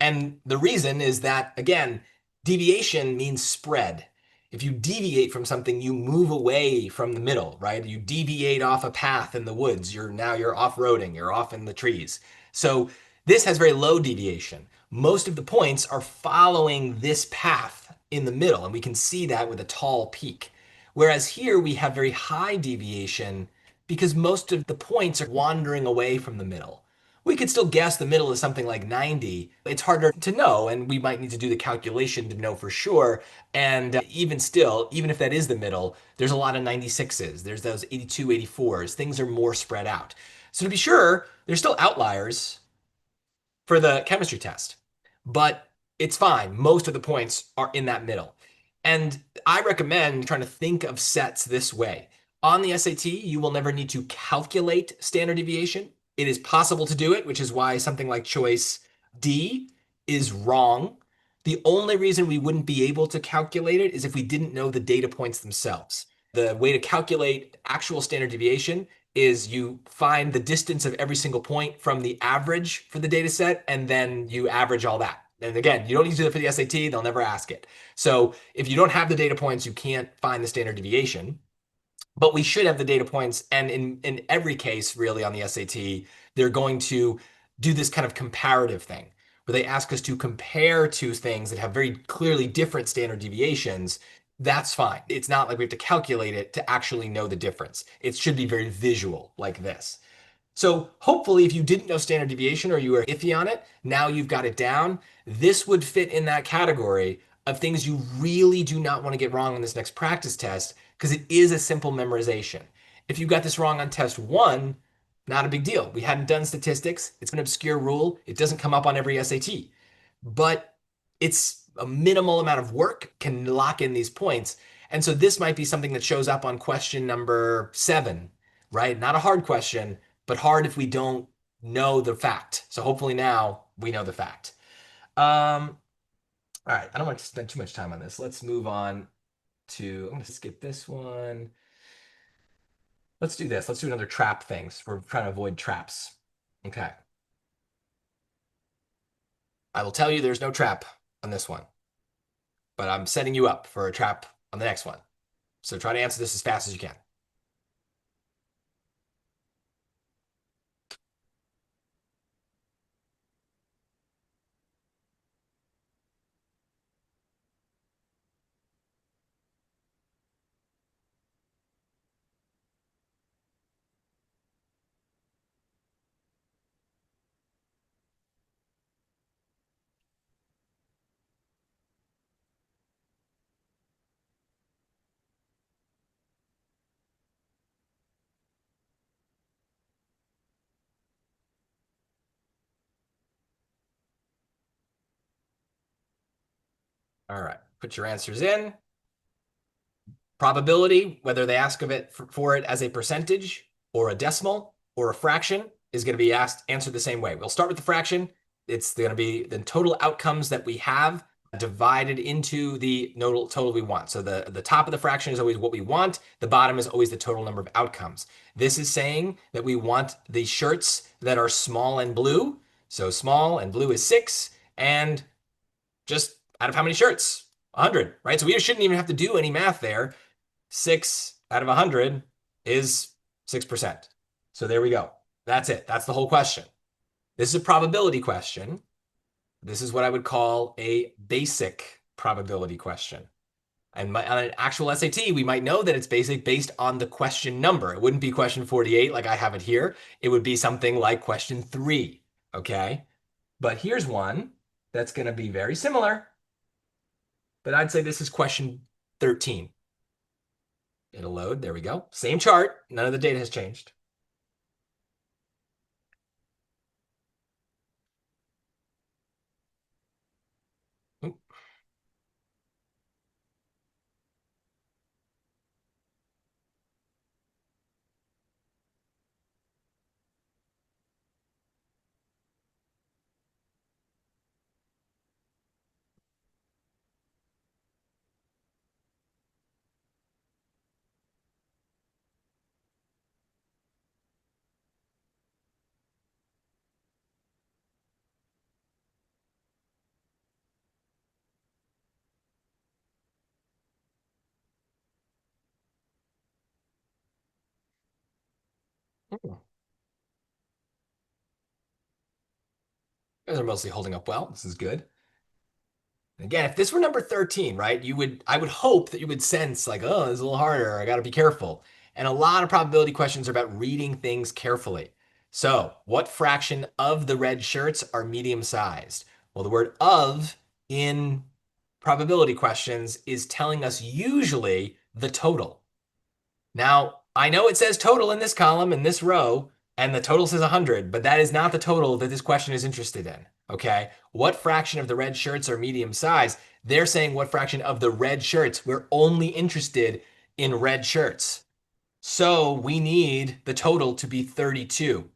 And the reason is that, again, deviation means spread. If you deviate from something, you move away from the middle, right? You deviate off a path in the woods. You're off-roading, you're off in the trees. So this has very low deviation. Most of the points are following this path in the middle, and we can see that with a tall peak. Whereas here we have very high deviation because most of the points are wandering away from the middle. We could still guess the middle is something like 90. It's harder to know, and we might need to do the calculation to know for sure. And even still, even if that is the middle, there's a lot of 96s. There's those 82, 84s. Things are more spread out. So to be sure, there's still outliers for the chemistry test, but it's fine. Most of the points are in that middle. And I recommend trying to think of sets this way. On the SAT, you will never need to calculate standard deviation. It is possible to do it, which is why something like choice D is wrong. The only reason we wouldn't be able to calculate it is if we didn't know the data points themselves. The way to calculate actual standard deviation is you find the distance of every single point from the average for the data set, and then you average all that. And again, you don't need to do that for the SAT, they'll never ask it. So if you don't have the data points, you can't find the standard deviation. But we should have the data points. And in every case, really, on the SAT, they're going to do this kind of comparative thing where they ask us to compare two things that have very clearly different standard deviations. That's fine. It's not like we have to calculate it to actually know the difference. It should be very visual like this. So hopefully, if you didn't know standard deviation or you were iffy on it, now you've got it down. This would fit in that category of things you really do not want to get wrong on this next practice test because it is a simple memorization. If you got this wrong on test one, not a big deal. We hadn't done statistics. It's an obscure rule. It doesn't come up on every SAT, but it's a minimal amount of work can lock in these points. And so this might be something that shows up on question number 7, right? Not a hard question, but hard if we don't know the fact. So hopefully now we know the fact. All right, I don't want to spend too much time on this. Let's move on to, I'm going to skip this one. Let's do this. Let's do another trap things. We're trying to avoid traps. Okay. I will tell you there's no trap on this one, but I'm setting you up for a trap on the next one. So try to answer this as fast as you can. All right, put your answers in. Probability, whether they ask of it for it as a percentage or a decimal or a fraction, is going to be answered the same way. We'll start with the fraction. It's going to be the total outcomes that we have divided into the total we want. So the top of the fraction is always what we want. The bottom is always the total number of outcomes. This is saying that we want the shirts that are small and blue. So small and blue is 6. And just out of how many shirts? 100, right? So we shouldn't even have to do any math there. 6 out of 100 is 6%. So there we go. That's it. That's the whole question. This is a probability question. This is what I would call a basic probability question. And on an actual SAT, we might know that it's basic based on the question number. It wouldn't be question 48 like I have it here. It would be something like question 3, okay? But here's one that's going to be very similar, but I'd say this is question 13. It'll load. There we go. Same chart. None of the data has changed. You guys are mostly holding up well. This is good. Again, if this were number 13, right, I would hope that you would sense like, oh, this is a little harder. I got to be careful. And a lot of probability questions are about reading things carefully. So, what fraction of the red shirts are medium sized? Well, the word of in probability questions is telling us usually the total. Now, I know it says total in this column, in this row, and the total says 100, but that is not the total that this question is interested in. Okay. What fraction of the red shirts are medium size? They're saying what fraction of the red shirts. We're only interested in red shirts. So we need the total to be 32.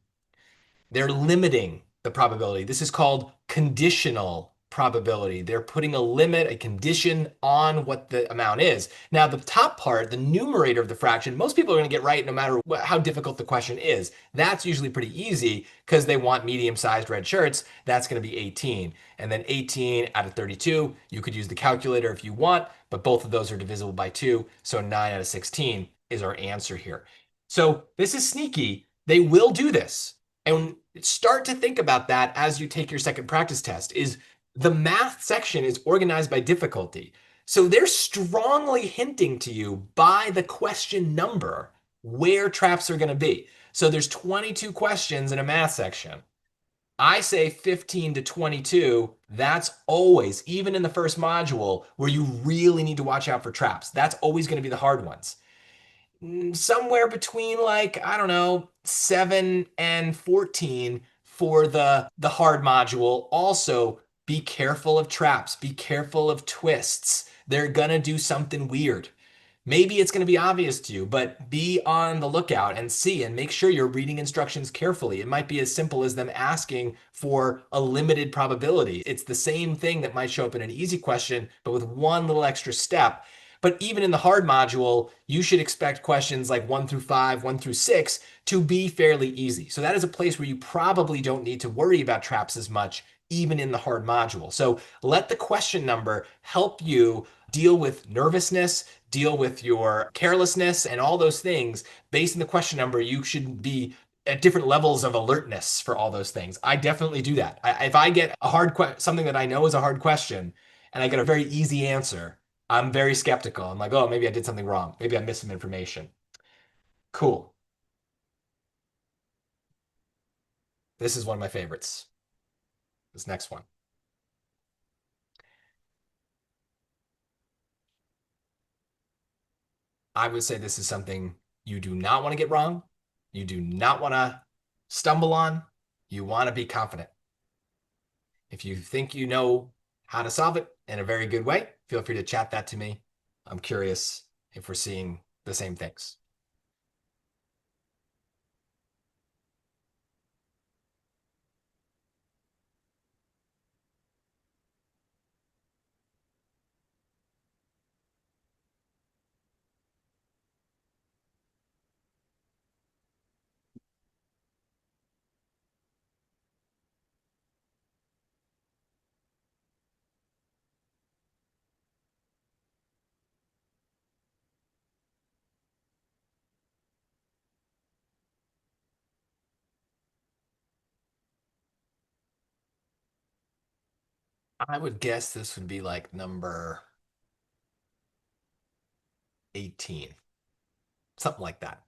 They're limiting the probability. This is called conditional probability. They're putting a limit, a condition on what the amount is. Now, the top part, the numerator of the fraction, most people are going to get right no matter how difficult the question is. That's usually pretty easy because they want medium-sized red shirts. That's going to be 18. And then 18 out of 32, you could use the calculator if you want, but both of those are divisible by 2. So 9 out of 16 is our answer here. So this is sneaky. They will do this. And start to think about that as you take your second practice test is the math section is organized by difficulty. So they're strongly hinting to you by the question number where traps are going to be. So there's 22 questions in a math section. I say 15 to 22. That's always, even in the first module, where you really need to watch out for traps. That's always going to be the hard ones. Somewhere between like, I don't know, 7 and 14 for the hard module. Also, be careful of traps, be careful of twists. They're gonna do something weird. Maybe it's going to be obvious to you, but be on the lookout and see and make sure you're reading instructions carefully. It might be as simple as them asking for a limited probability. It's the same thing that might show up in an easy question, but with one little extra step. But even in the hard module, you should expect questions like 1 through 5, 1 through 6 to be fairly easy. So that is a place where you probably don't need to worry about traps as much, even in the hard module. So let the question number help you deal with nervousness, deal with your carelessness, and all those things. Based on the question number, you should be at different levels of alertness for all those things. I definitely do that. If I get a something that I know is a hard question, and I get a very easy answer, I'm very skeptical. I'm like, oh, maybe I did something wrong. Maybe I missed some information. Cool. This is one of my favorites. This next one. I would say this is something you do not want to get wrong. You do not want to stumble on. You want to be confident. If you think you know how to solve it in a very good way, feel free to chat that to me. I'm curious if we're seeing the same things. I would guess this would be like number 18, something like that.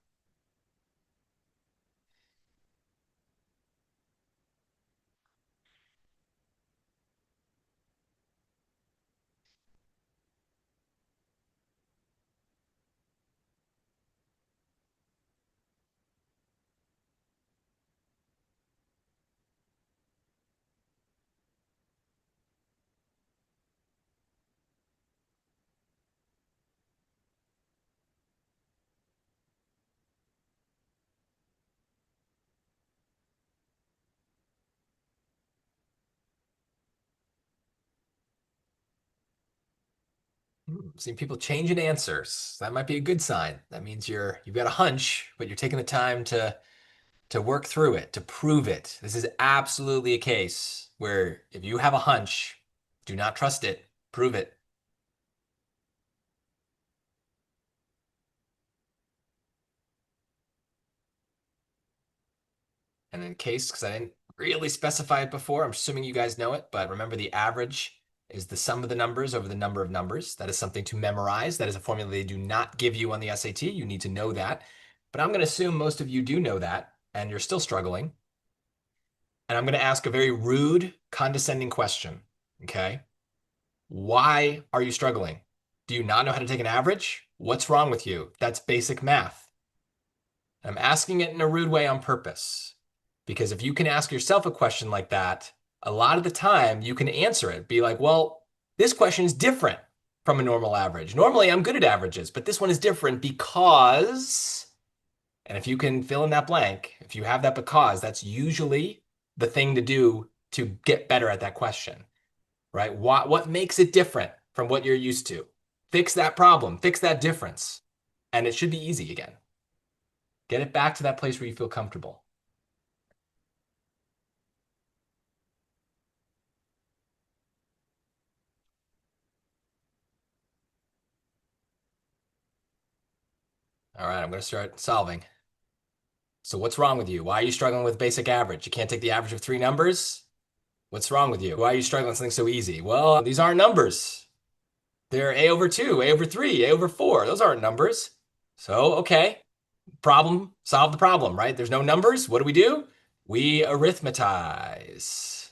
Seeing people changing answers. That might be a good sign. That means you've got a hunch, but you're taking the time to work through it, to prove it. This is absolutely a case where if you have a hunch, do not trust it, prove it. And in case, because I didn't really specify it before, I'm assuming you guys know it, but remember the average is the sum of the numbers over the number of numbers. That is something to memorize. That is a formula they do not give you on the SAT. You need to know that. But I'm going to assume most of you do know that, and you're still struggling. And I'm going to ask a very rude, condescending question. Okay. Why are you struggling? Do you not know how to take an average? What's wrong with you? That's basic math. I'm asking it in a rude way on purpose. Because if you can ask yourself a question like that, a lot of the time you can answer it. Be like, well, this question is different from a normal average. Normally I'm good at averages, but this one is different because, and if you can fill in that blank, if you have that because, that's usually the thing to do to get better at that question, right? What makes it different from what you're used to? Fix that problem, fix that difference, and it should be easy again. Get it back to that place where you feel comfortable. All right, I'm going to start solving. So what's wrong with you? Why are you struggling with basic average? You can't take the average of three numbers? What's wrong with you? Why are you struggling with something so easy? Well, these aren't numbers. They're a over 2, a over 3, a over 4. Those aren't numbers. So, okay, problem, solve the problem, right? There's no numbers. What do? We arithmetize.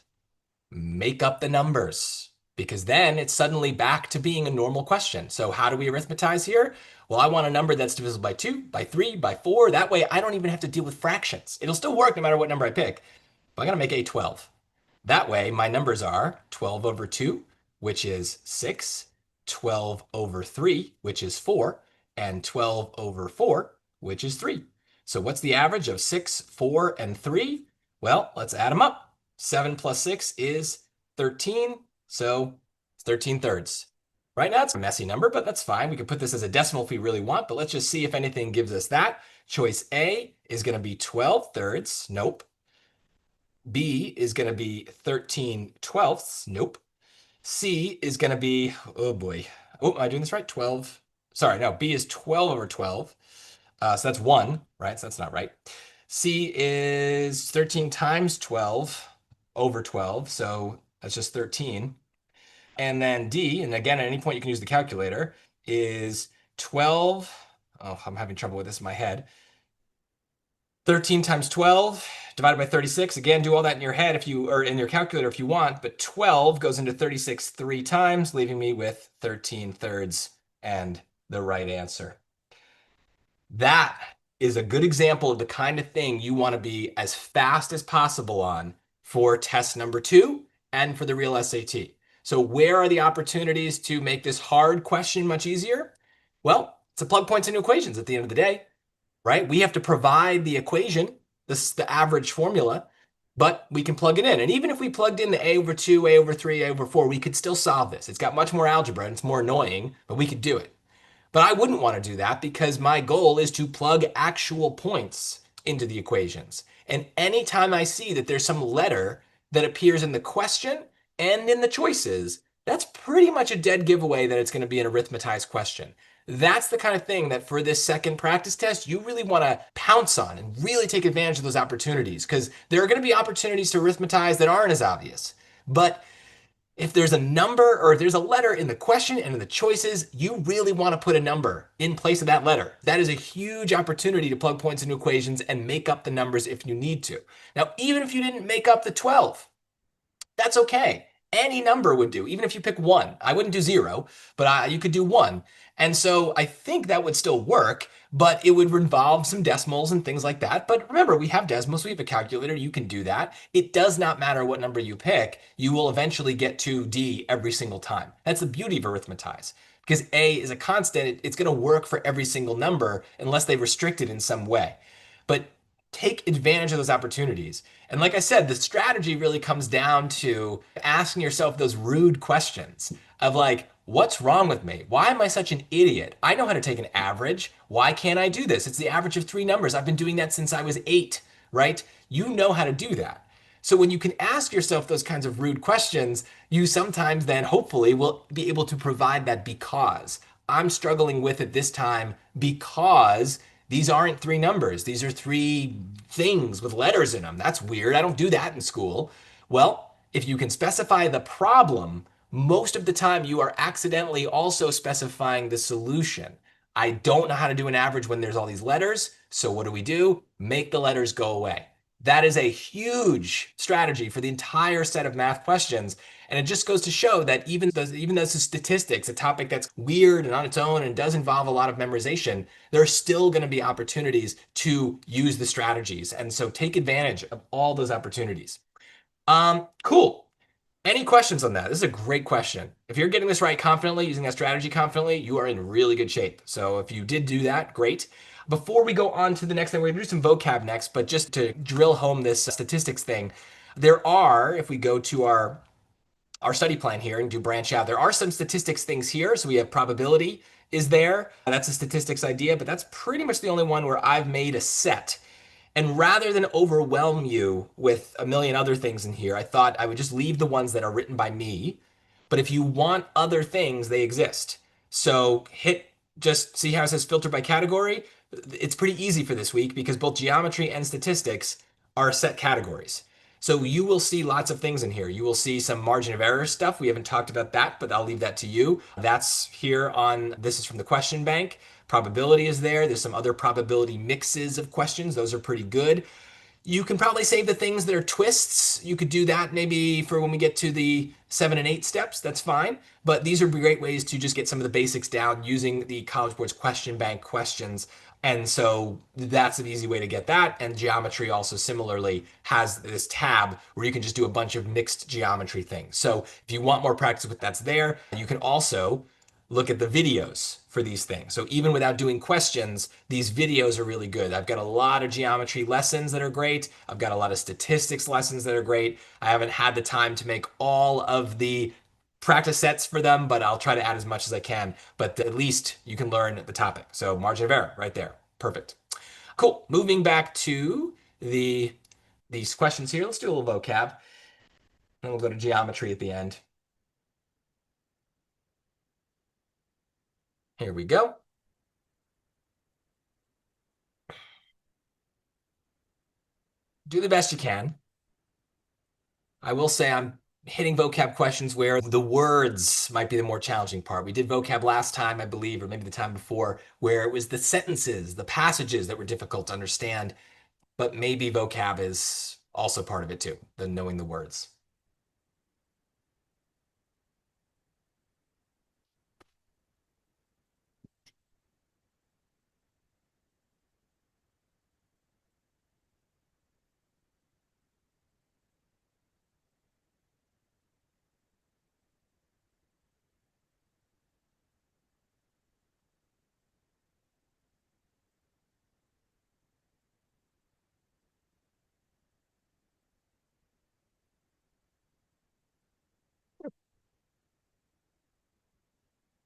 Make up the numbers because then it's suddenly back to being a normal question. So how do we arithmetize here? Well, I want a number that's divisible by 2, by 3, by 4. That way I don't even have to deal with fractions. It'll still work no matter what number I pick. But I'm going to make a 12. That way my numbers are 12 over 2, which is 6, 12 over 3, which is 4, and 12 over 4, which is 3. So what's the average of 6, 4, and 3? Well, let's add them up. 7 plus 6 is 13, so it's 13 thirds. Right now it's a messy number, but that's fine. We can put this as a decimal if we really want, but let's just see if anything gives us that. Choice A is going to be 12 thirds. Nope. B is going to be 13 twelfths. Nope. C is going to be, oh boy. Oh, am I doing this right? 12. Sorry, no, B is 12 over 12. So that's 1, right? So that's not right. C is 13 times 12 over 12. So that's just 13. And then D, and again, at any point you can use the calculator, is 12. Oh, I'm having trouble with this in my head. 13 times 12 divided by 36. Again, do all that in your head if you, or in your calculator if you want, but 12 goes into 36 three times, leaving me with 13 thirds and the right answer. That is a good example of the kind of thing you want to be as fast as possible on for test number 2 and for the real SAT. So where are the opportunities to make this hard question much easier? Well, to plug points into equations at the end of the day, right? We have to provide the equation, the average formula, but we can plug it in. And even if we plugged in the a over 2, a over 3, a over 4, we could still solve this. It's got much more algebra and it's more annoying, but we could do it. But I wouldn't want to do that because my goal is to plug actual points into the equations. And anytime I see that there's some letter that appears in the question and in the choices, that's pretty much a dead giveaway that it's going to be an arithmetized question. That's the kind of thing that for this second practice test, you really want to pounce on and really take advantage of those opportunities because there are going to be opportunities to arithmetize that aren't as obvious. But if there's a number or if there's a letter in the question and in the choices, you really want to put a number in place of that letter. That is a huge opportunity to plug points into equations and make up the numbers if you need to. Now, even if you didn't make up the 12, that's okay. Any number would do, even if you pick one. I wouldn't do zero, but you could do one. And so I think that would still work, but it would involve some decimals and things like that. But remember, we have decimals, we have a calculator, you can do that. It does not matter what number you pick, you will eventually get to D every single time. That's the beauty of arithmetize. Because A is a constant, it's going to work for every single number unless they restrict it in some way. But take advantage of those opportunities. And like I said, the strategy really comes down to asking yourself those rude questions of like, what's wrong with me? Why am I such an idiot? I know how to take an average. Why can't I do this? It's the average of three numbers. I've been doing that since I was 8, right? You know how to do that. So when you can ask yourself those kinds of rude questions, you sometimes then hopefully will be able to provide that because. I'm struggling with it this time because these aren't three numbers. These are three things with letters in them. That's weird. I don't do that in school. Well, if you can specify the problem, most of the time you are accidentally also specifying the solution. I don't know how to do an average when there's all these letters. So what do? Make the letters go away. That is a huge strategy for the entire set of math questions. And it just goes to show that even though it's statistics, a topic that's weird and on its own and does involve a lot of memorization, there are still going to be opportunities to use the strategies. And so take advantage of all those opportunities. Cool. Any questions on that? This is a great question. If you're getting this right confidently, using that strategy confidently, you are in really good shape. So if you did do that, great. Before we go on to the next thing, we're going to do some vocab next, but just to drill home this statistics thing, there are, if we go to our study plan here and do branch out, there are some statistics things here. So we have probability is there. That's a statistics idea, but that's pretty much the only one where I've made a set. And rather than overwhelm you with a million other things in here, I thought I would just leave the ones that are written by me. But if you want other things, they exist. So just see how it says filter by category. It's pretty easy for this week because both geometry and statistics are set categories. So you will see lots of things in here. You will see some margin of error stuff. We haven't talked about that, but I'll leave that to you. That's here on, this is from the question bank. Probability is there. There's some other probability mixes of questions. Those are pretty good. You can probably save the things that are twists. You could do that maybe for when we get to the 7 and 8 steps. That's fine. But these are great ways to just get some of the basics down using the College Board's question bank questions. And so that's an easy way to get that. And geometry also similarly has this tab where you can just do a bunch of mixed geometry things. So if you want more practice with that's there, you can also look at the videos for these things. So even without doing questions, these videos are really good. I've got a lot of geometry lessons that are great. I've got a lot of statistics lessons that are great. I haven't had the time to make all of the practice sets for them, but I'll try to add as much as I can. But at least you can learn the topic. So margin of error right there. Perfect. Cool. Moving back to these questions here. Let's do a little vocab. And we'll go to geometry at the end. Here we go. Do the best you can. I will say I'm hitting vocab questions where the words might be the more challenging part. We did vocab last time, I believe, or maybe the time before, where it was the sentences, the passages that were difficult to understand, but maybe vocab is also part of it too, the knowing the words.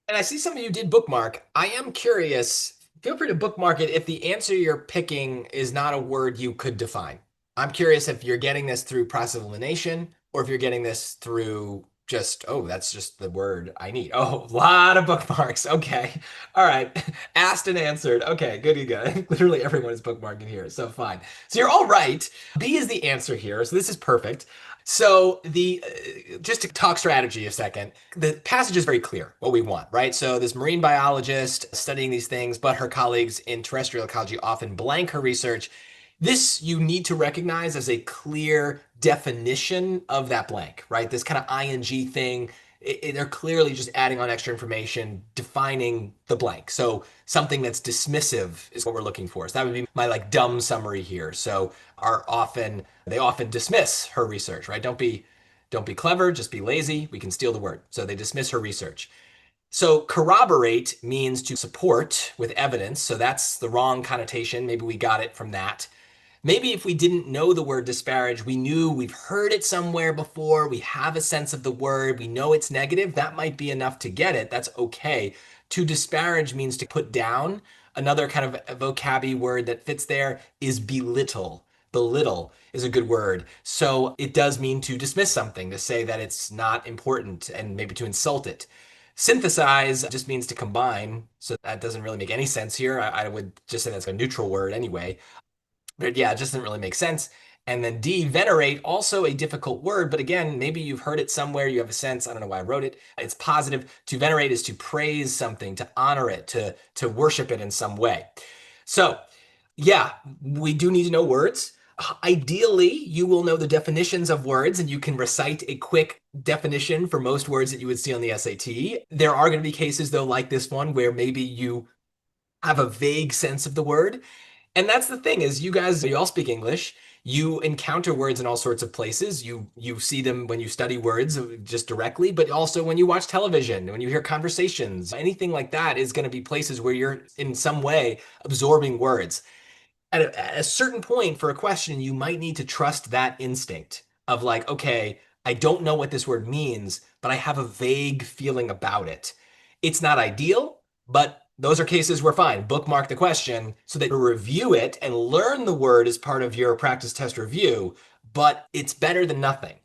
And I see some of you did bookmark. I am curious. Feel free to bookmark it if the answer you're picking is not a word you could define. I'm curious if you're getting this through process of elimination or if you're getting this through just, oh, that's just the word I need. Oh, a lot of bookmarks. Okay. All right. Asked and answered. Okay, good, good, good. Literally everyone is bookmarking here, so fine. So you're all right. B is the answer here. So this is perfect. So the just to talk strategy a second, the passage is very clear what we want, right? So this marine biologist studying these things, but her colleagues in terrestrial ecology often blank her research. This you need to recognize as a clear definition of that blank, right? This kind of ing thing. They're clearly just adding on extra information, defining the blank. So something that's dismissive is what we're looking for. So that would be my like dumb summary here. So they often dismiss her research, right? Don't be clever, just be lazy. We can steal the word. So they dismiss her research. So corroborate means to support with evidence. So that's the wrong connotation. Maybe we got it from that. Maybe if we didn't know the word disparage, we knew we've heard it somewhere before, we have a sense of the word, we know it's negative, that might be enough to get it. That's okay. To disparage means to put down. Another kind of vocabulary word that fits there is belittle. Belittle is a good word. So it does mean to dismiss something, to say that it's not important and maybe to insult it. Synthesize just means to combine. So that doesn't really make any sense here. I would just say that's a neutral word anyway. But yeah, it just didn't really make sense. And then D, venerate, also a difficult word, but again, maybe you've heard it somewhere, you have a sense. I don't know why I wrote it. It's positive. To venerate is to praise something, to honor it, to worship it in some way. So yeah, we do need to know words. Ideally, you will know the definitions of words and you can recite a quick definition for most words that you would see on the SAT. There are going to be cases, though, like this one, where maybe you have a vague sense of the word. And that's the thing is you guys, you all speak English. You encounter words in all sorts of places. You see them when you study words just directly, but also when you watch television, when you hear conversations, anything like that is going to be places where you're in some way absorbing words at a certain point for a question, you might need to trust that instinct of like, okay, I don't know what this word means, but I have a vague feeling about it. It's not ideal, but those are cases where fine, bookmark the question so that you review it and learn the word as part of your practice test review, but it's better than nothing.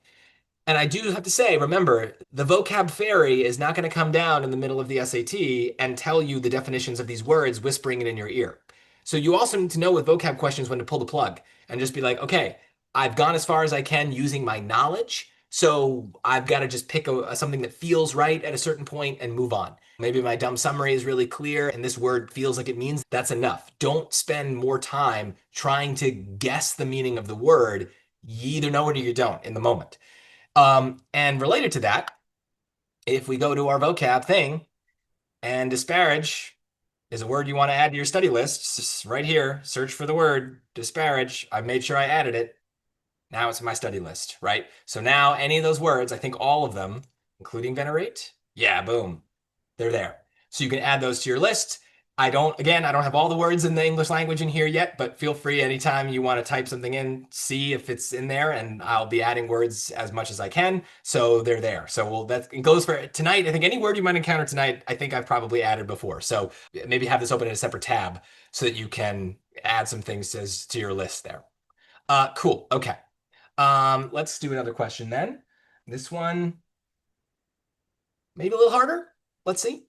And I do have to say, remember, the vocab fairy is not going to come down in the middle of the SAT and tell you the definitions of these words, whispering it in your ear. So you also need to know with vocab questions when to pull the plug and just be like, okay, I've gone as far as I can using my knowledge. So I've got to just pick something that feels right at a certain point and move on. Maybe my dumb summary is really clear and this word feels like it means that's enough. Don't spend more time trying to guess the meaning of the word. You either know it or you don't in the moment. And related to that, if we go to our vocab thing and disparage is a word you want to add to your study list, right here, search for the word disparage. I've made sure I added it. Now it's in my study list, right? So now any of those words, I think all of them, including venerate, yeah, boom, they're there. So you can add those to your list. I don't have all the words in the English language in here yet, but feel free anytime you want to type something in, see if it's in there, and I'll be adding words as much as I can. So they're there. So that goes for tonight. I think any word you might encounter tonight, I think I've probably added before. So maybe have this open in a separate tab so that you can add some things to your list there. Cool. Okay. Let's do another question then. This one, maybe a little harder. Let's see.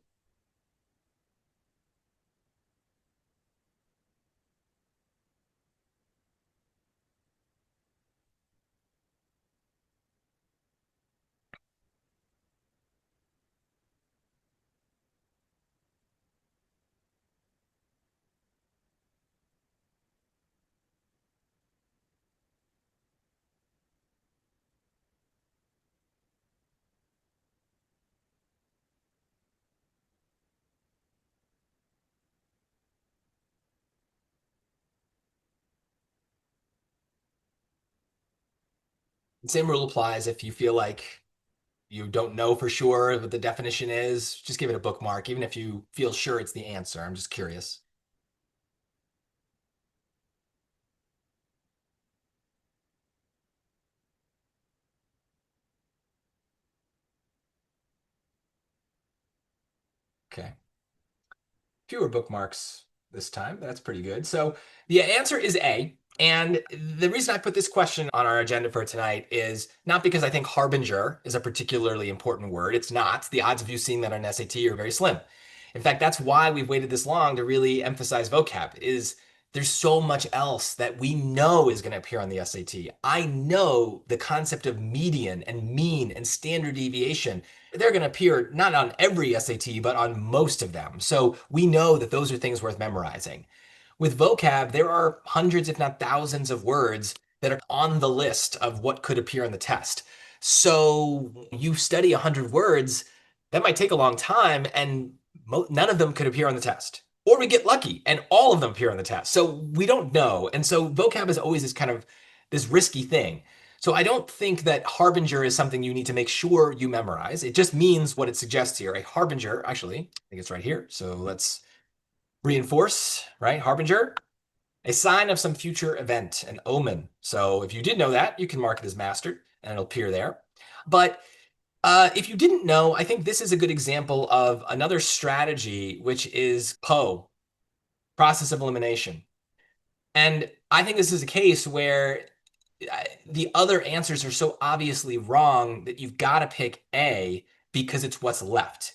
Same rule applies if you feel like you don't know for sure what the definition is, just give it a bookmark, even if you feel sure it's the answer. I'm just curious. Fewer bookmarks this time. That's pretty good. So the answer is A. And the reason I put this question on our agenda for tonight is not because I think harbinger is a particularly important word. It's not. The odds of you seeing that on SAT are very slim. In fact, that's why we've waited this long to really emphasize vocab is there's so much else that we know is going to appear on the SAT. I know the concept of median and mean and standard deviation. They're going to appear not on every SAT, but on most of them. So we know that those are things worth memorizing. With vocab, there are hundreds, if not thousands, of words that are on the list of what could appear on the test. So you study 100 words, that might take a long time, and none of them could appear on the test. Or we get lucky and all of them appear on the test. So we don't know. And so vocab is always this kind of this risky thing. So I don't think that harbinger is something you need to make sure you memorize. It just means what it suggests here. A harbinger, actually, I think it's right here. So let's reinforce, right? Harbinger, a sign of some future event, an omen. So if you did know that, you can mark it as mastered and it'll appear there. But if you didn't know, I think this is a good example of another strategy, which is PO, process of elimination. And I think this is a case where the other answers are so obviously wrong that you've got to pick A because it's what's left.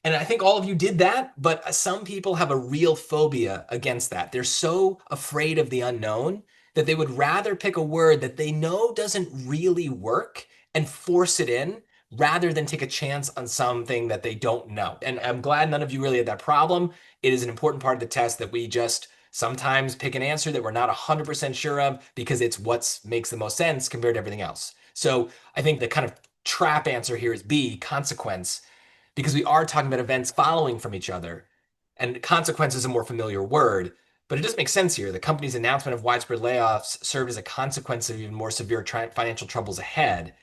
And I think all of you did that, but some people have a real phobia against that. They're so afraid of the unknown that they would rather pick a word that they know doesn't really work and force it in rather than take a chance on something that they don't know. And I'm glad none of you really had that problem. It is an important part of the test that we just sometimes pick an answer that we're not 100% sure of because it's what makes the most sense compared to everything else. So I think the kind of trap answer here is B, consequence, because we are talking about events following from each other. And consequence is a more familiar word, but it doesn't make sense here. The company's announcement of widespread layoffs served as a consequence of even more severe financial troubles ahead.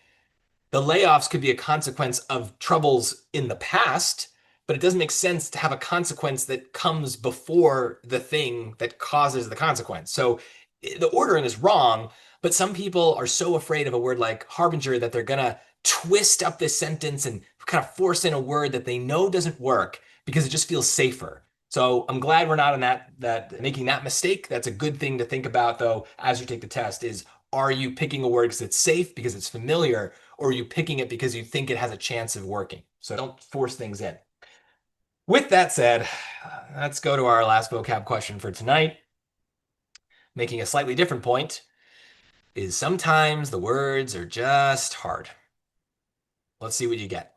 The layoffs could be a consequence of troubles in the past, but it doesn't make sense to have a consequence that comes before the thing that causes the consequence. So the ordering is wrong, but some people are so afraid of a word like harbinger that they're going to twist up this sentence and kind of force in a word that they know doesn't work because it just feels safer. So I'm glad we're not in that making that mistake. That's a good thing to think about though as you take the test is are you picking a word because it's safe, because it's familiar, or are you picking it because you think it has a chance of working? So don't force things in. With that said, let's go to our last vocab question for tonight. Making a slightly different point is sometimes the words are just hard. Let's see what you get.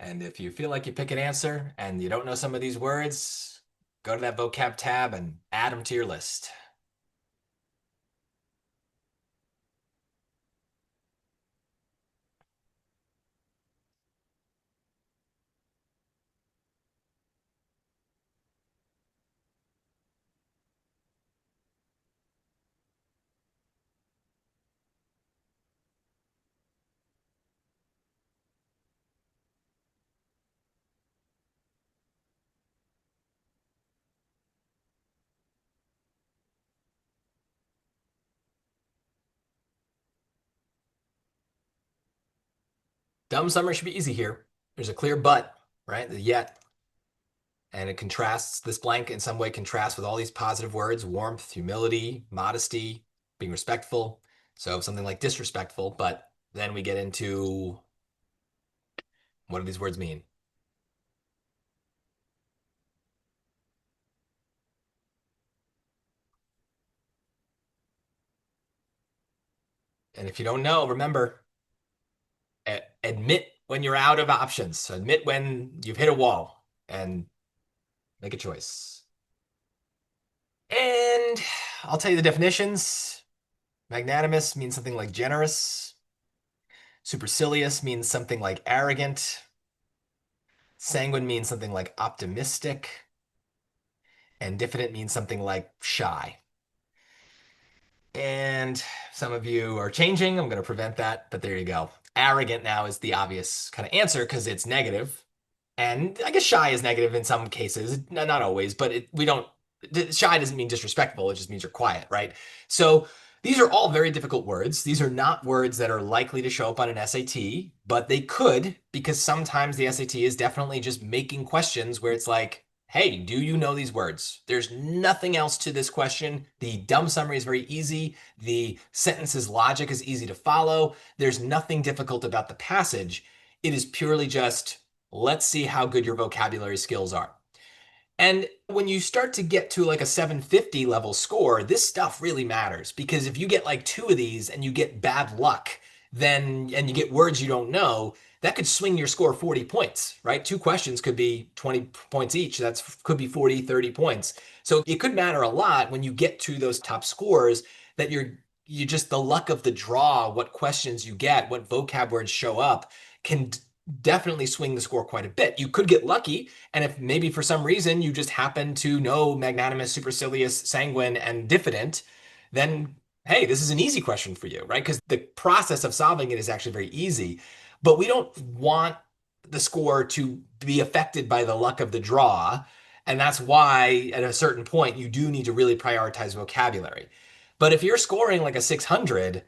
And if you feel like you pick an answer and you don't know some of these words, go to that vocab tab and add them to your list. Dumb summer should be easy here. There's a clear but, right? The yet. And it contrasts, this blank in some way contrasts with all these positive words, warmth, humility, modesty, being respectful. So something like disrespectful, but then we get into what do these words mean? And if you don't know, remember, admit when you're out of options. Admit when you've hit a wall and make a choice. And I'll tell you the definitions. Magnanimous means something like generous. Supercilious means something like arrogant. Sanguine means something like optimistic. And diffident means something like shy. And some of you are changing. I'm going to prevent that, but there you go. Arrogant now is the obvious kind of answer because it's negative. And I guess shy is negative in some cases, not always, but we don't Shy doesn't mean disrespectful, it just means you're quiet, right? So these are all very difficult words. These are not words that are likely to show up on an SAT, but they could, because sometimes the SAT is definitely just making questions where it's like, hey, do you know these words? There's nothing else to this question. The dumb summary is very easy. The sentence's logic is easy to follow. There's nothing difficult about the passage. It is purely just, let's see how good your vocabulary skills are. And when you start to get to like a 750 level score, this stuff really matters because if you get like two of these and you get bad luck, then and you get words you don't know, that could swing your score 40 points, right? Two questions could be 20 points each. That's could be 40, 30 points. So it could matter a lot when you get to those top scores that you just the luck of the draw, what questions you get, what vocab words show up can definitely swing the score quite a bit. You could get lucky, and if maybe for some reason you just happen to know magnanimous, supercilious, sanguine, and diffident, then hey, this is an easy question for you, right? Because the process of solving it is actually very easy. But we don't want the score to be affected by the luck of the draw. And that's why at a certain point you do need to really prioritize vocabulary. But if you're scoring like a 600,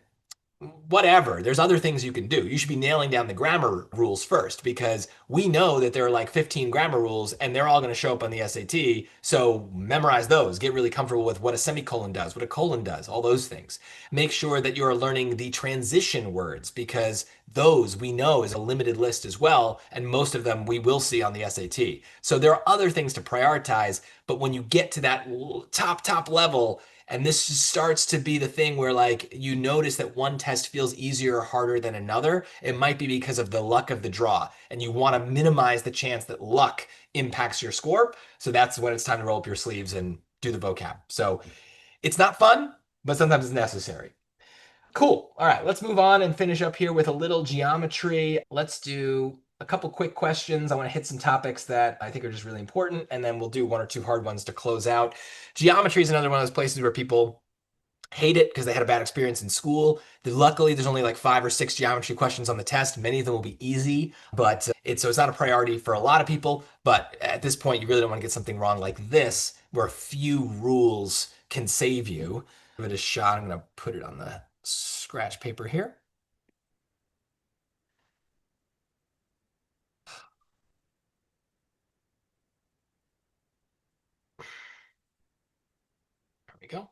whatever. There's other things you can do. You should be nailing down the grammar rules first because we know that there are like 15 grammar rules and they're all going to show up on the SAT. So memorize those. Get really comfortable with what a semicolon does, what a colon does, all those things. Make sure that you're learning the transition words because those we know is a limited list as well. And most of them we will see on the SAT. So there are other things to prioritize. But when you get to that top level, and this starts to be the thing where like you notice that one test feels easier or harder than another. It might be because of the luck of the draw, and you want to minimize the chance that luck impacts your score. So that's when it's time to roll up your sleeves and do the vocab. So it's not fun, but sometimes it's necessary. Cool. All right, let's move on and finish up here with a little geometry. Let's do a couple quick questions. I want to hit some topics that I think are just really important, and then we'll do one or two hard ones to close out. Geometry is another one of those places where people hate it because they had a bad experience in school. Luckily, there's only like 5 or 6 geometry questions on the test. Many of them will be easy, but it's not a priority for a lot of people. But at this point, you really don't want to get something wrong like this, where a few rules can save you. Give it a shot. I'm going to put it on the scratch paper here. There we go.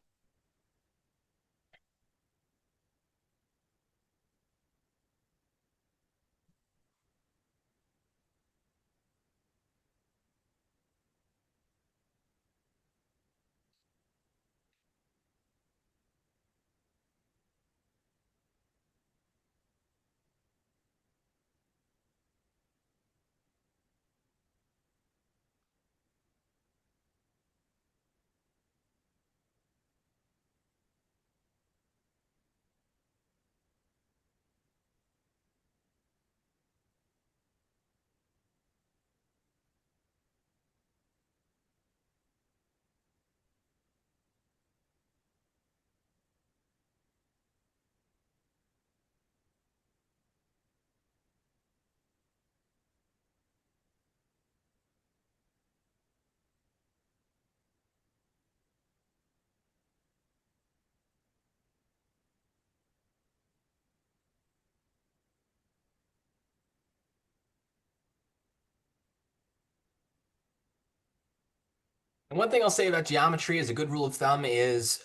And one thing I'll say about geometry is a good rule of thumb is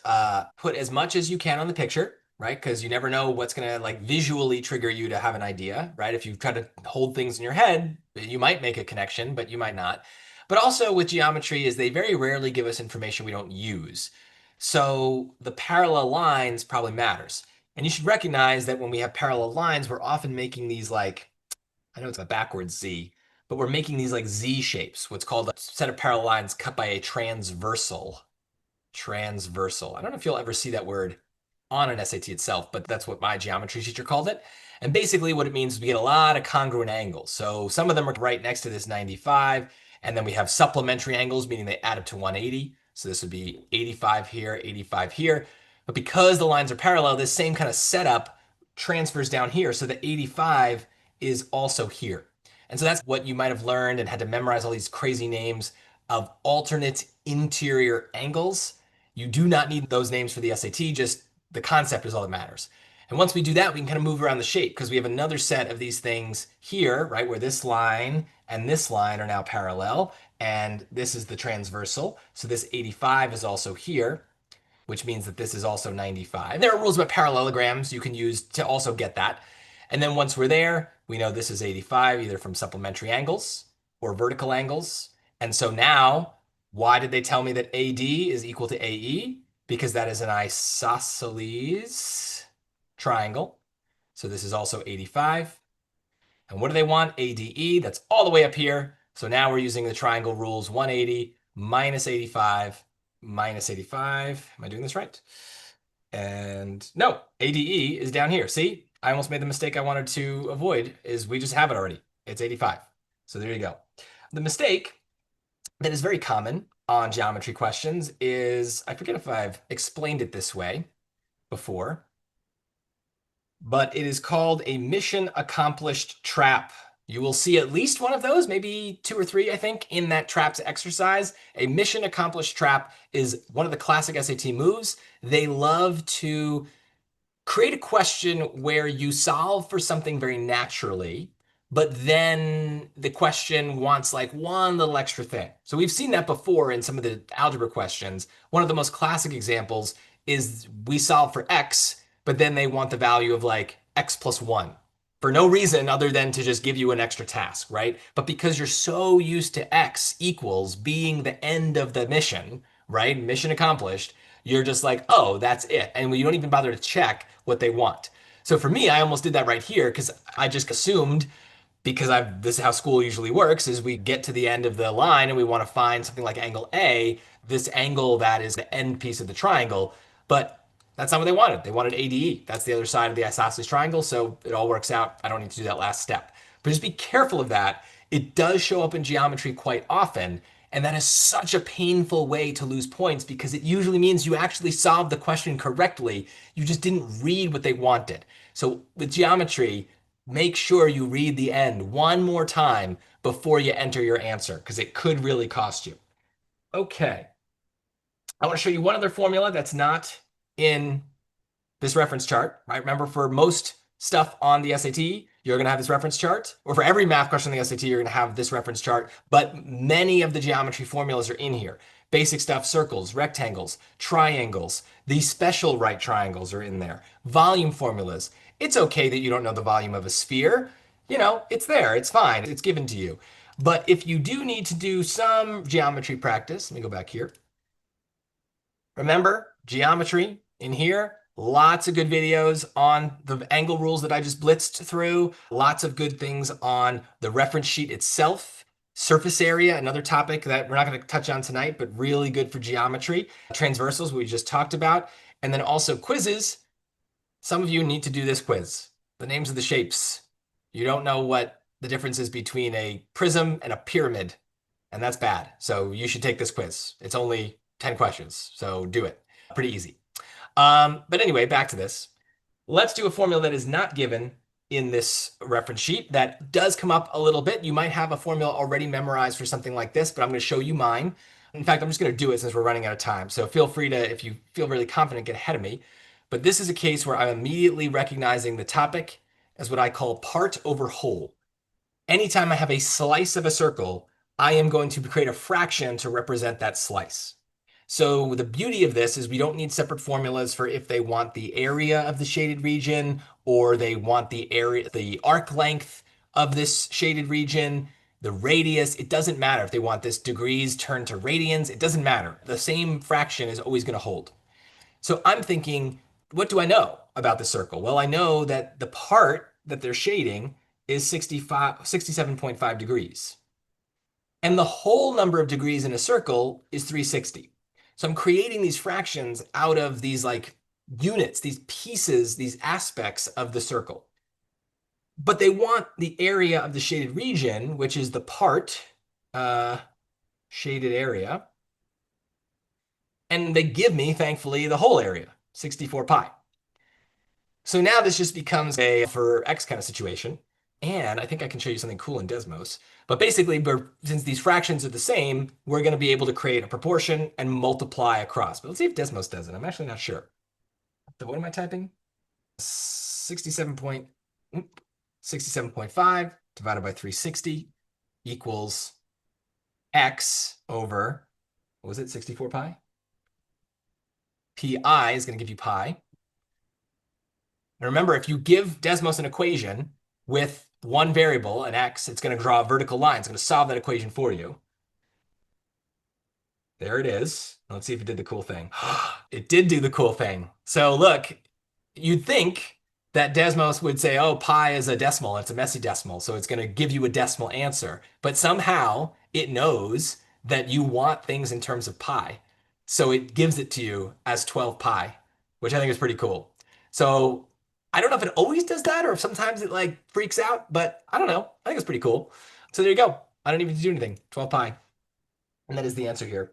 put as much as you can on the picture, right? Because you never know what's going to like visually trigger you to have an idea, right? If you try to hold things in your head, you might make a connection, but you might not. But also with geometry is they very rarely give us information we don't use. So the parallel lines probably matters. And you should recognize that when we have parallel lines, we're often making these like I know it's a backwards Z, but we're making these like Z shapes, what's called a set of parallel lines cut by a transversal. Transversal. I don't know if you'll ever see that word on an SAT itself, but that's what my geometry teacher called it. And basically what it means is we get a lot of congruent angles. So some of them are right next to this 95, and then we have supplementary angles, meaning they add up to 180. So this would be 85 here, 85 here. But because the lines are parallel, this same kind of setup transfers down here. So the 85 is also here. And so that's what you might have learned and had to memorize all these crazy names of alternate interior angles. You do not need those names for the SAT, just the concept is all that matters. And once we do that, we can kind of move around the shape because we have another set of these things here, right, where this line and this line are now parallel, and this is the transversal. So this 85 is also here, which means that this is also 95. There are rules about parallelograms you can use to also get that. And then once we're there, we know this is 85, either from supplementary angles or vertical angles. And so now, why did they tell me that AD is equal to AE? Because that is an isosceles triangle. So this is also 85. And what do they want? ADE, that's all the way up here. So now we're using the triangle rules, 180 minus 85 minus 85. Am I doing this right? And no, ADE is down here. See, I almost made the mistake I wanted to avoid is we just have it already. It's 85. So there you go. The mistake that is very common on geometry questions is, I forget if I've explained it this way before, but it is called a mission accomplished trap. You will see at least one of those, maybe two or three, I think, in that traps exercise. A mission accomplished trap is one of the classic SAT moves. They love to create a question where you solve for something very naturally, but then the question wants like one little extra thing. So we've seen that before in some of the algebra questions. One of the most classic examples is we solve for x, but then they want the value of like x plus 1 for no reason other than to just give you an extra task, right? But because you're so used to x equals being the end of the mission, right? Mission accomplished, you're just like, oh, that's it. And you don't even bother to check what they want. So for me, I almost did that right here because I just assumed, because this is how school usually works, is we get to the end of the line and we want to find something like angle A, this angle that is the end piece of the triangle. But that's not what they wanted. They wanted ADE. That's the other side of the isosceles triangle. So it all works out. I don't need to do that last step. But just be careful of that. It does show up in geometry quite often. And that is such a painful way to lose points because it usually means you actually solved the question correctly. You just didn't read what they wanted. So with geometry, make sure you read the end one more time before you enter your answer because it could really cost you. Okay. I want to show you one other formula that's not in this reference chart, right? Remember, for most stuff on the SAT, you're going to have this reference chart, or for every math question on the SAT, you're going to have this reference chart, but many of the geometry formulas are in here. Basic stuff, circles, rectangles, triangles, these special right triangles are in there. Volume formulas. It's okay that you don't know the volume of a sphere. You know, it's there, it's fine, it's given to you. But if you do need to do some geometry practice, let me go back here. Remember, geometry in here, lots of good videos on the angle rules that I just blitzed through, lots of good things on the reference sheet itself, surface area, another topic that we're not going to touch on tonight, but really good for geometry, transversals we just talked about, and then also quizzes. Some of you need to do this quiz. The names of the shapes. You don't know what the difference is between a prism and a pyramid, and that's bad. So you should take this quiz. It's only 10 questions, so do it. Pretty easy. But anyway, back to this. Let's do a formula that is not given in this reference sheet that does come up a little bit. You might have a formula already memorized for something like this, but I'm going to show you mine. In fact, I'm just going to do it since we're running out of time. So feel free to, if you feel really confident, get ahead of me. But this is a case where I'm immediately recognizing the topic as what I call part over whole. Anytime I have a slice of a circle, I am going to create a fraction to represent that slice. So the beauty of this is we don't need separate formulas for if they want the area of the shaded region or they want the area, the arc length of this shaded region, the radius. It doesn't matter if they want this degrees turned to radians. It doesn't matter. The same fraction is always going to hold. So I'm thinking, what do I know about the circle? Well, I know that the part that they're shading is 67.5 degrees. And the whole number of degrees in a circle is 360. So I'm creating these fractions out of these like units, these pieces, these aspects of the circle. But they want the area of the shaded region, which is the part, shaded area. And they give me, thankfully, the whole area, 64 pi. So now this just becomes a for x kind of situation. And I think I can show you something cool in Desmos. But basically, since these fractions are the same, we're going to be able to create a proportion and multiply across. But let's see if Desmos does it. I'm actually not sure. So what am I typing? 67 point, 67.5 divided by 360 equals x over, what was it, 64 pi? Pi is going to give you pi. And remember, if you give Desmos an equation with one variable, an x, it's going to draw a vertical line. It's going to solve that equation for you. There it is. Let's see if it did the cool thing. It did do the cool thing. So look, you'd think that Desmos would say, oh, pi is a decimal. It's a messy decimal. So it's going to give you a decimal answer. But somehow it knows that you want things in terms of pi. So it gives it to you as 12 pi, which I think is pretty cool. So I don't know if it always does that or if sometimes it like freaks out, but I don't know. I think it's pretty cool. So there you go. I don't even do anything. 12 pi. And that is the answer here.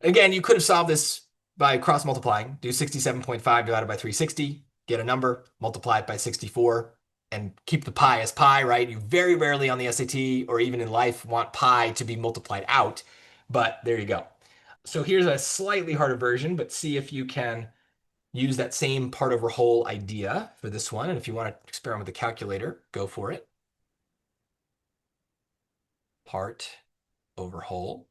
Again, you could have solved this by cross multiplying. Do 67.5 divided by 360, get a number, multiply it by 64, and keep the pi as pi, right? You very rarely on the SAT or even in life want pi to be multiplied out, but there you go. So here's a slightly harder version, but see if you can use that same part over whole idea for this one. And if you want to experiment with the calculator, go for it. Part over whole.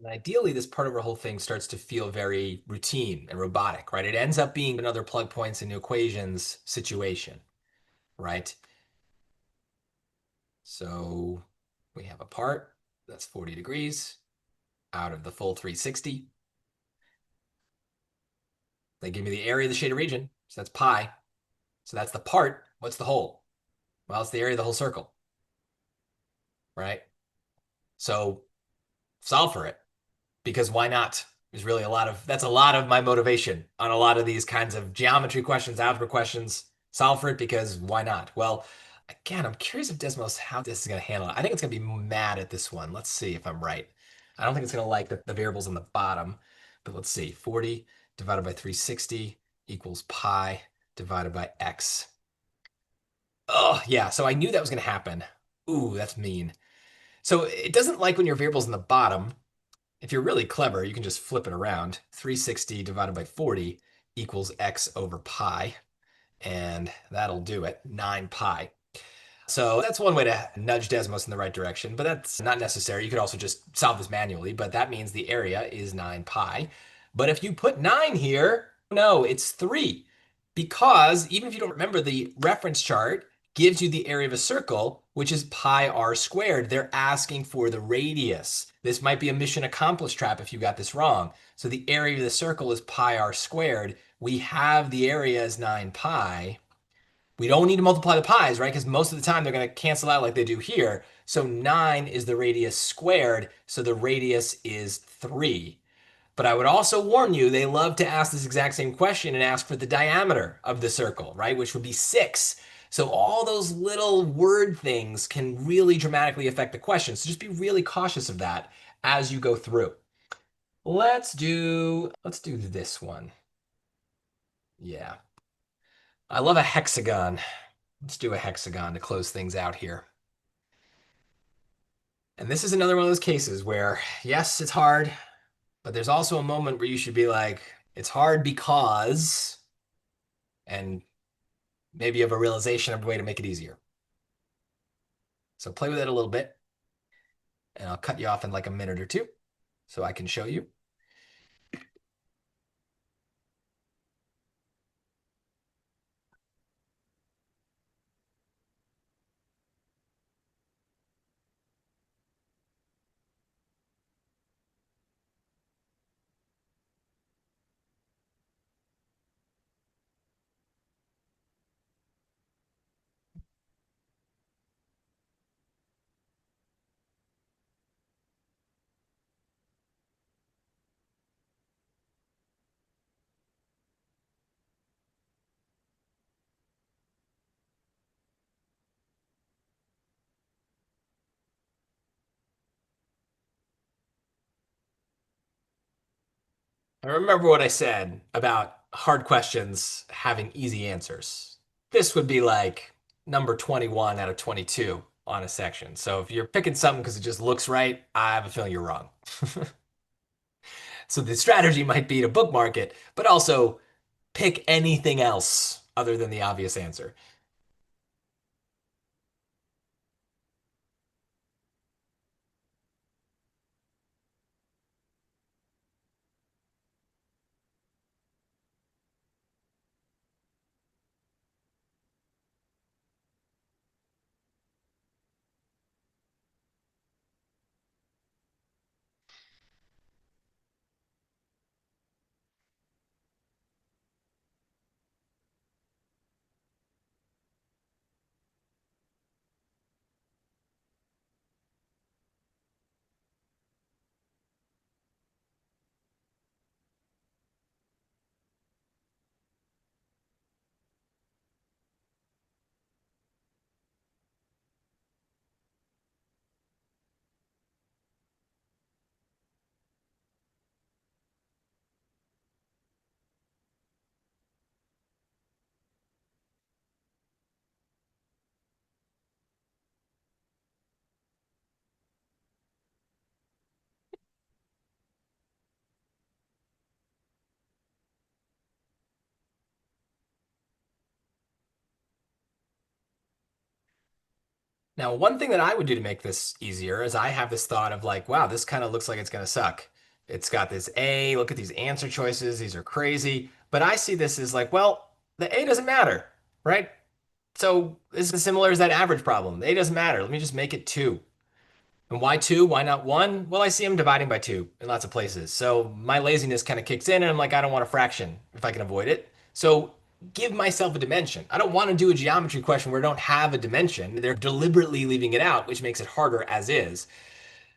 And ideally, this part of our whole thing starts to feel very routine and robotic, right? It ends up being another plug points into equations situation, right? So we have a part that's 40 degrees out of the full 360. They give me the area of the shaded region, so that's pi. So that's the part. What's the whole? Well, it's the area of the whole circle, right? So solve for it. Because why not? There's really that's a lot of my motivation on a lot of these kinds of geometry questions, algebra questions. Solve for it because why not? Well, again, I'm curious if Desmos how this is going to handle it. I think it's going to be mad at this one. Let's see if I'm right. I don't think it's going to like the variables on the bottom, but let's see. 40 divided by 360 equals pi divided by x. Oh, yeah. So I knew that was going to happen. Ooh, that's mean. So it doesn't like when your variable's in the bottom. If you're really clever, you can just flip it around. 360 divided by 40 equals x over pi, and that'll do it, 9 pi. So that's one way to nudge Desmos in the right direction, but that's not necessary. You could also just solve this manually, but that means the area is 9 pi. But if you put 9 here, no, it's 3. Because even if you don't remember, the reference chart gives you the area of a circle, which is pi r squared. They're asking for the radius. This might be a mission accomplished trap if you got this wrong. So the area of the circle is pi r squared. We have the area as 9 pi. We don't need to multiply the pi's, right? Because most of the time they're going to cancel out like they do here. So 9 is the radius squared. So the radius is 3. But I would also warn you, they love to ask this exact same question and ask for the diameter of the circle, right? Which would be 6. So all those little word things can really dramatically affect the question. So just be really cautious of that as you go through. Let's do this one. Yeah. I love a hexagon. Let's do a hexagon to close things out here. And this is another one of those cases where, yes, it's hard, but there's also a moment where you should be like, it's hard because, and maybe you have a realization of a way to make it easier. So play with it a little bit, and I'll cut you off in like a minute or two so I can show you. I remember what I said about hard questions having easy answers. This would be like number 21 out of 22 on a section. So if you're picking something because it just looks right, I have a feeling you're wrong. So the strategy might be to bookmark it, but also pick anything else other than the obvious answer. Now, one thing that I would do to make this easier is I have this thought of like, wow, this kind of looks like it's going to suck. It's got this A, look at these answer choices, these are crazy. But I see this as like, well, the A doesn't matter, right? So this is similar as that average problem. The A doesn't matter. Let me just make it two. And why two? Why not one? Well, I see them dividing by two in lots of places. So my laziness kind of kicks in and I'm like, I don't want a fraction if I can avoid it. So give myself a dimension. I don't want to do a geometry question where I don't have a dimension. They're deliberately leaving it out, which makes it harder as is.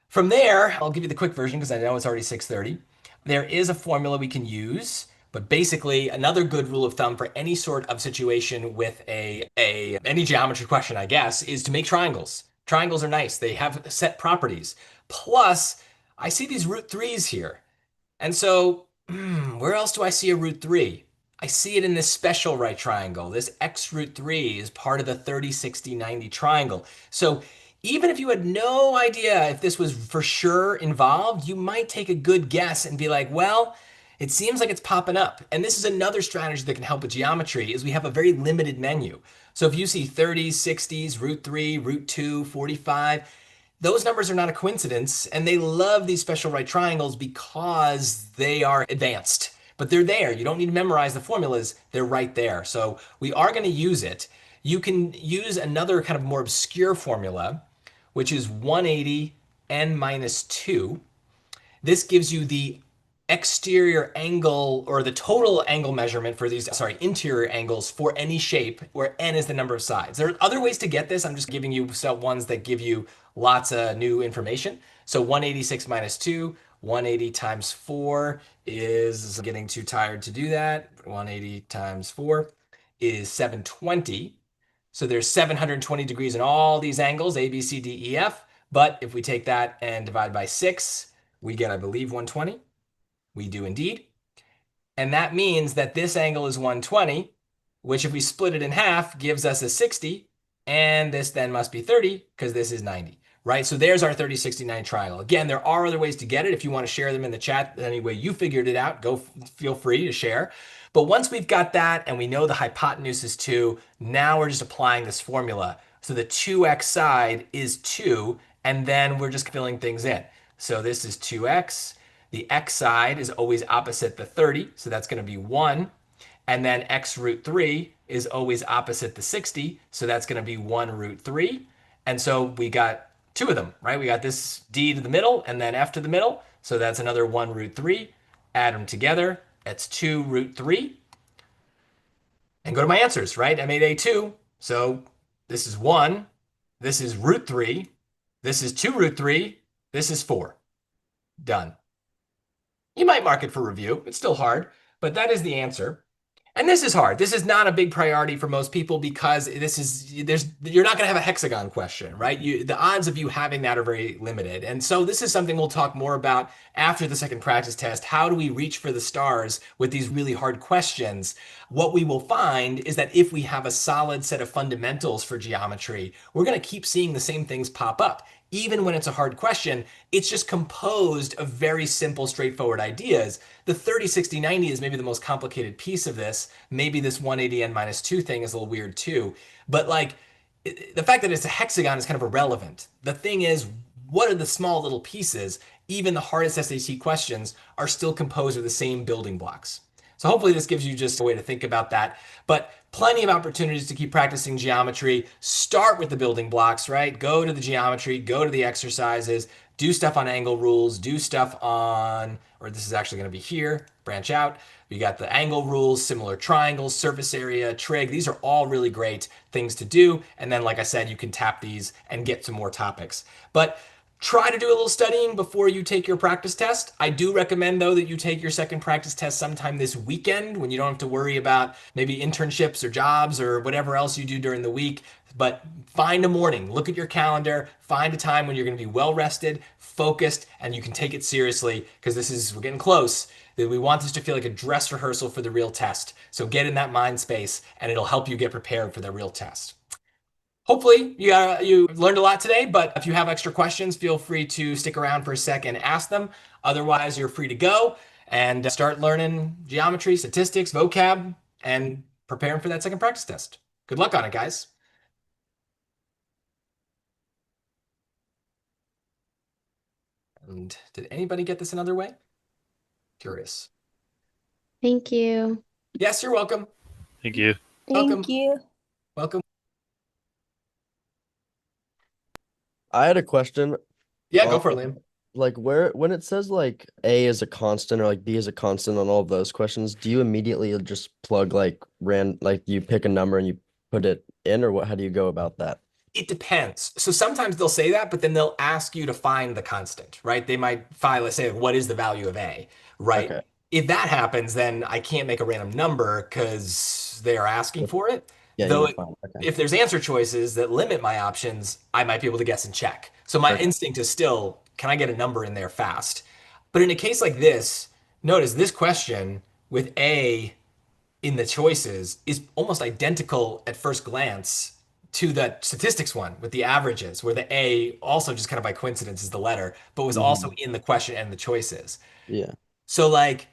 From there, I'll give you the quick version because I know it's already 6:30. There is a formula we can use, but basically another good rule of thumb for any sort of situation with a any geometry question, I guess, is to make triangles. Triangles are nice. They have set properties. Plus, I see these root threes here. And so, where else do I see a root 3? I see it in this special right triangle. This x root 3 is part of the 30, 60, 90 triangle. So even if you had no idea if this was for sure involved, you might take a good guess and be like, well, it seems like it's popping up. And this is another strategy that can help with geometry is we have a very limited menu. So if you see 30s, 60s, root 3, root 2, 45, those numbers are not a coincidence, and they love these special right triangles because they are advanced. But they're there. You don't need to memorize the formulas. They're right there. So we are going to use it. You can use another kind of more obscure formula, which is 180 n minus 2. This gives you the exterior angle or the total angle measurement for these, sorry, interior angles for any shape where n is the number of sides. There are other ways to get this. I'm just giving you ones that give you lots of new information. So 186 minus 2, 180 times 4 is getting too tired to do that. 180 times 4 is 720. So there's 720 degrees in all these angles, A, B, C, D, E, F. But if we take that and divide by 6, we get, I believe, 120. We do indeed. And that means that this angle is 120, which if we split it in half gives us a 60. And this then must be 30 because this is 90, right? So there's our 30, 60, 90 triangle. Again, there are other ways to get it. If you want to share them in the chat, any way you figured it out, feel free to share. But once we've got that and we know the hypotenuse is 2, now we're just applying this formula. So the 2x side is 2, and then we're just filling things in. So this is 2x. The x side is always opposite the 30, so that's going to be 1. And then x root 3 is always opposite the 60, so that's going to be 1 root 3. And so we got two of them, right? We got this d to the middle and then f to the middle, so that's another 1 root 3. Add them together, that's 2 root 3. And go to my answers, right? I made a2, so this is 1, this is root 3, this is 2 root 3, this is 4. Done. You might mark it for review. It's still hard, but that is the answer. And this is hard. This is not a big priority for most people because you're not going to have a hexagon question, right? The odds of you having that are very limited. And so this is something we'll talk more about after the second practice test. How do we reach for the stars with these really hard questions? What we will find is that if we have a solid set of fundamentals for geometry, we're going to keep seeing the same things pop up. Even when it's a hard question, it's just composed of very simple, straightforward ideas. The 30, 60, 90 is maybe the most complicated piece of this. Maybe this 180 n minus 2 thing is a little weird too. But like the fact that it's a hexagon is kind of irrelevant. The thing is, what are the small little pieces? Even the hardest SAT questions are still composed of the same building blocks. So hopefully this gives you just a way to think about that. But plenty of opportunities to keep practicing geometry. Start with the building blocks, right? Go to the geometry, go to the exercises, do stuff on angle rules, do stuff on, or this is actually going to be here, branch out. We got the angle rules, similar triangles, surface area, trig. These are all really great things to do. And then, like I said, you can tap these and get some more topics. But try to do a little studying before you take your practice test. I do recommend, though, that you take your second practice test sometime this weekend when you don't have to worry about maybe internships or jobs or whatever else you do during the week. But find a morning, look at your calendar, find a time when you're going to be well rested, focused, and you can take it seriously because we're getting close. We want this to feel like a dress rehearsal for the real test. So get in that mind space and it'll help you get prepared for the real test. Hopefully you learned a lot today, but if you have extra questions, feel free to stick around for a second and ask them. Otherwise, you're free to go and start learning geometry, statistics, vocab, and preparing for that second practice test. Good luck on it, guys. And did anybody get this another way? Curious. Thank you. Yes, you're welcome. Thank you. Welcome. Thank you. Welcome. I had a question. Yeah, go for it, Liam. Like when it says like A is a constant or like B is a constant on all of those questions, do you immediately just plug like you pick a number and you put it in, or how do you go about that? It depends. So sometimes they'll say that, but then they'll ask you to find the constant, right? They might let's say, what is the value of A, right? Okay. If that happens, then I can't make a random number because they are asking for it. Yeah, Though you're fine. Okay. if there's answer choices that limit my options, I might be able to guess and check. So my Okay. instinct is still, can I get a number in there fast? But in a case like this, notice this question with A in the choices is almost identical at first glance to the statistics one with the averages, where the A also just kind of by coincidence is the letter, but was also in the question and the choices. Yeah. So like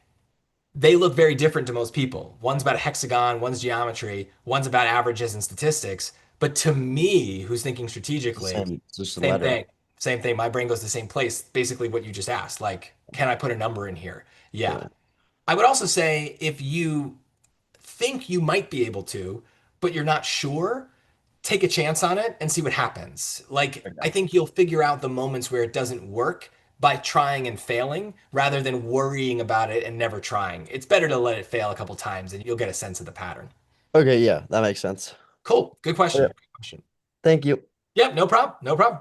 they look very different to most people. One's about a hexagon, one's geometry, one's about averages and statistics. But to me, who's thinking strategically, It's just a same letter. thing. Same thing. My brain goes to the same place. Basically, what you just asked. Like, can I put a number in here? Yeah. Yeah. I would also say if you think you might be able to, but you're not sure, take a chance on it and see what happens. Like, Okay. I think you'll figure out the moments where it doesn't work by trying and failing rather than worrying about it and never trying. It's better to let it fail a couple times and you'll get a sense of the pattern. Okay, yeah, that makes sense. Cool. Good question. Yeah. Good question. Thank you. Yep, no problem. No problem.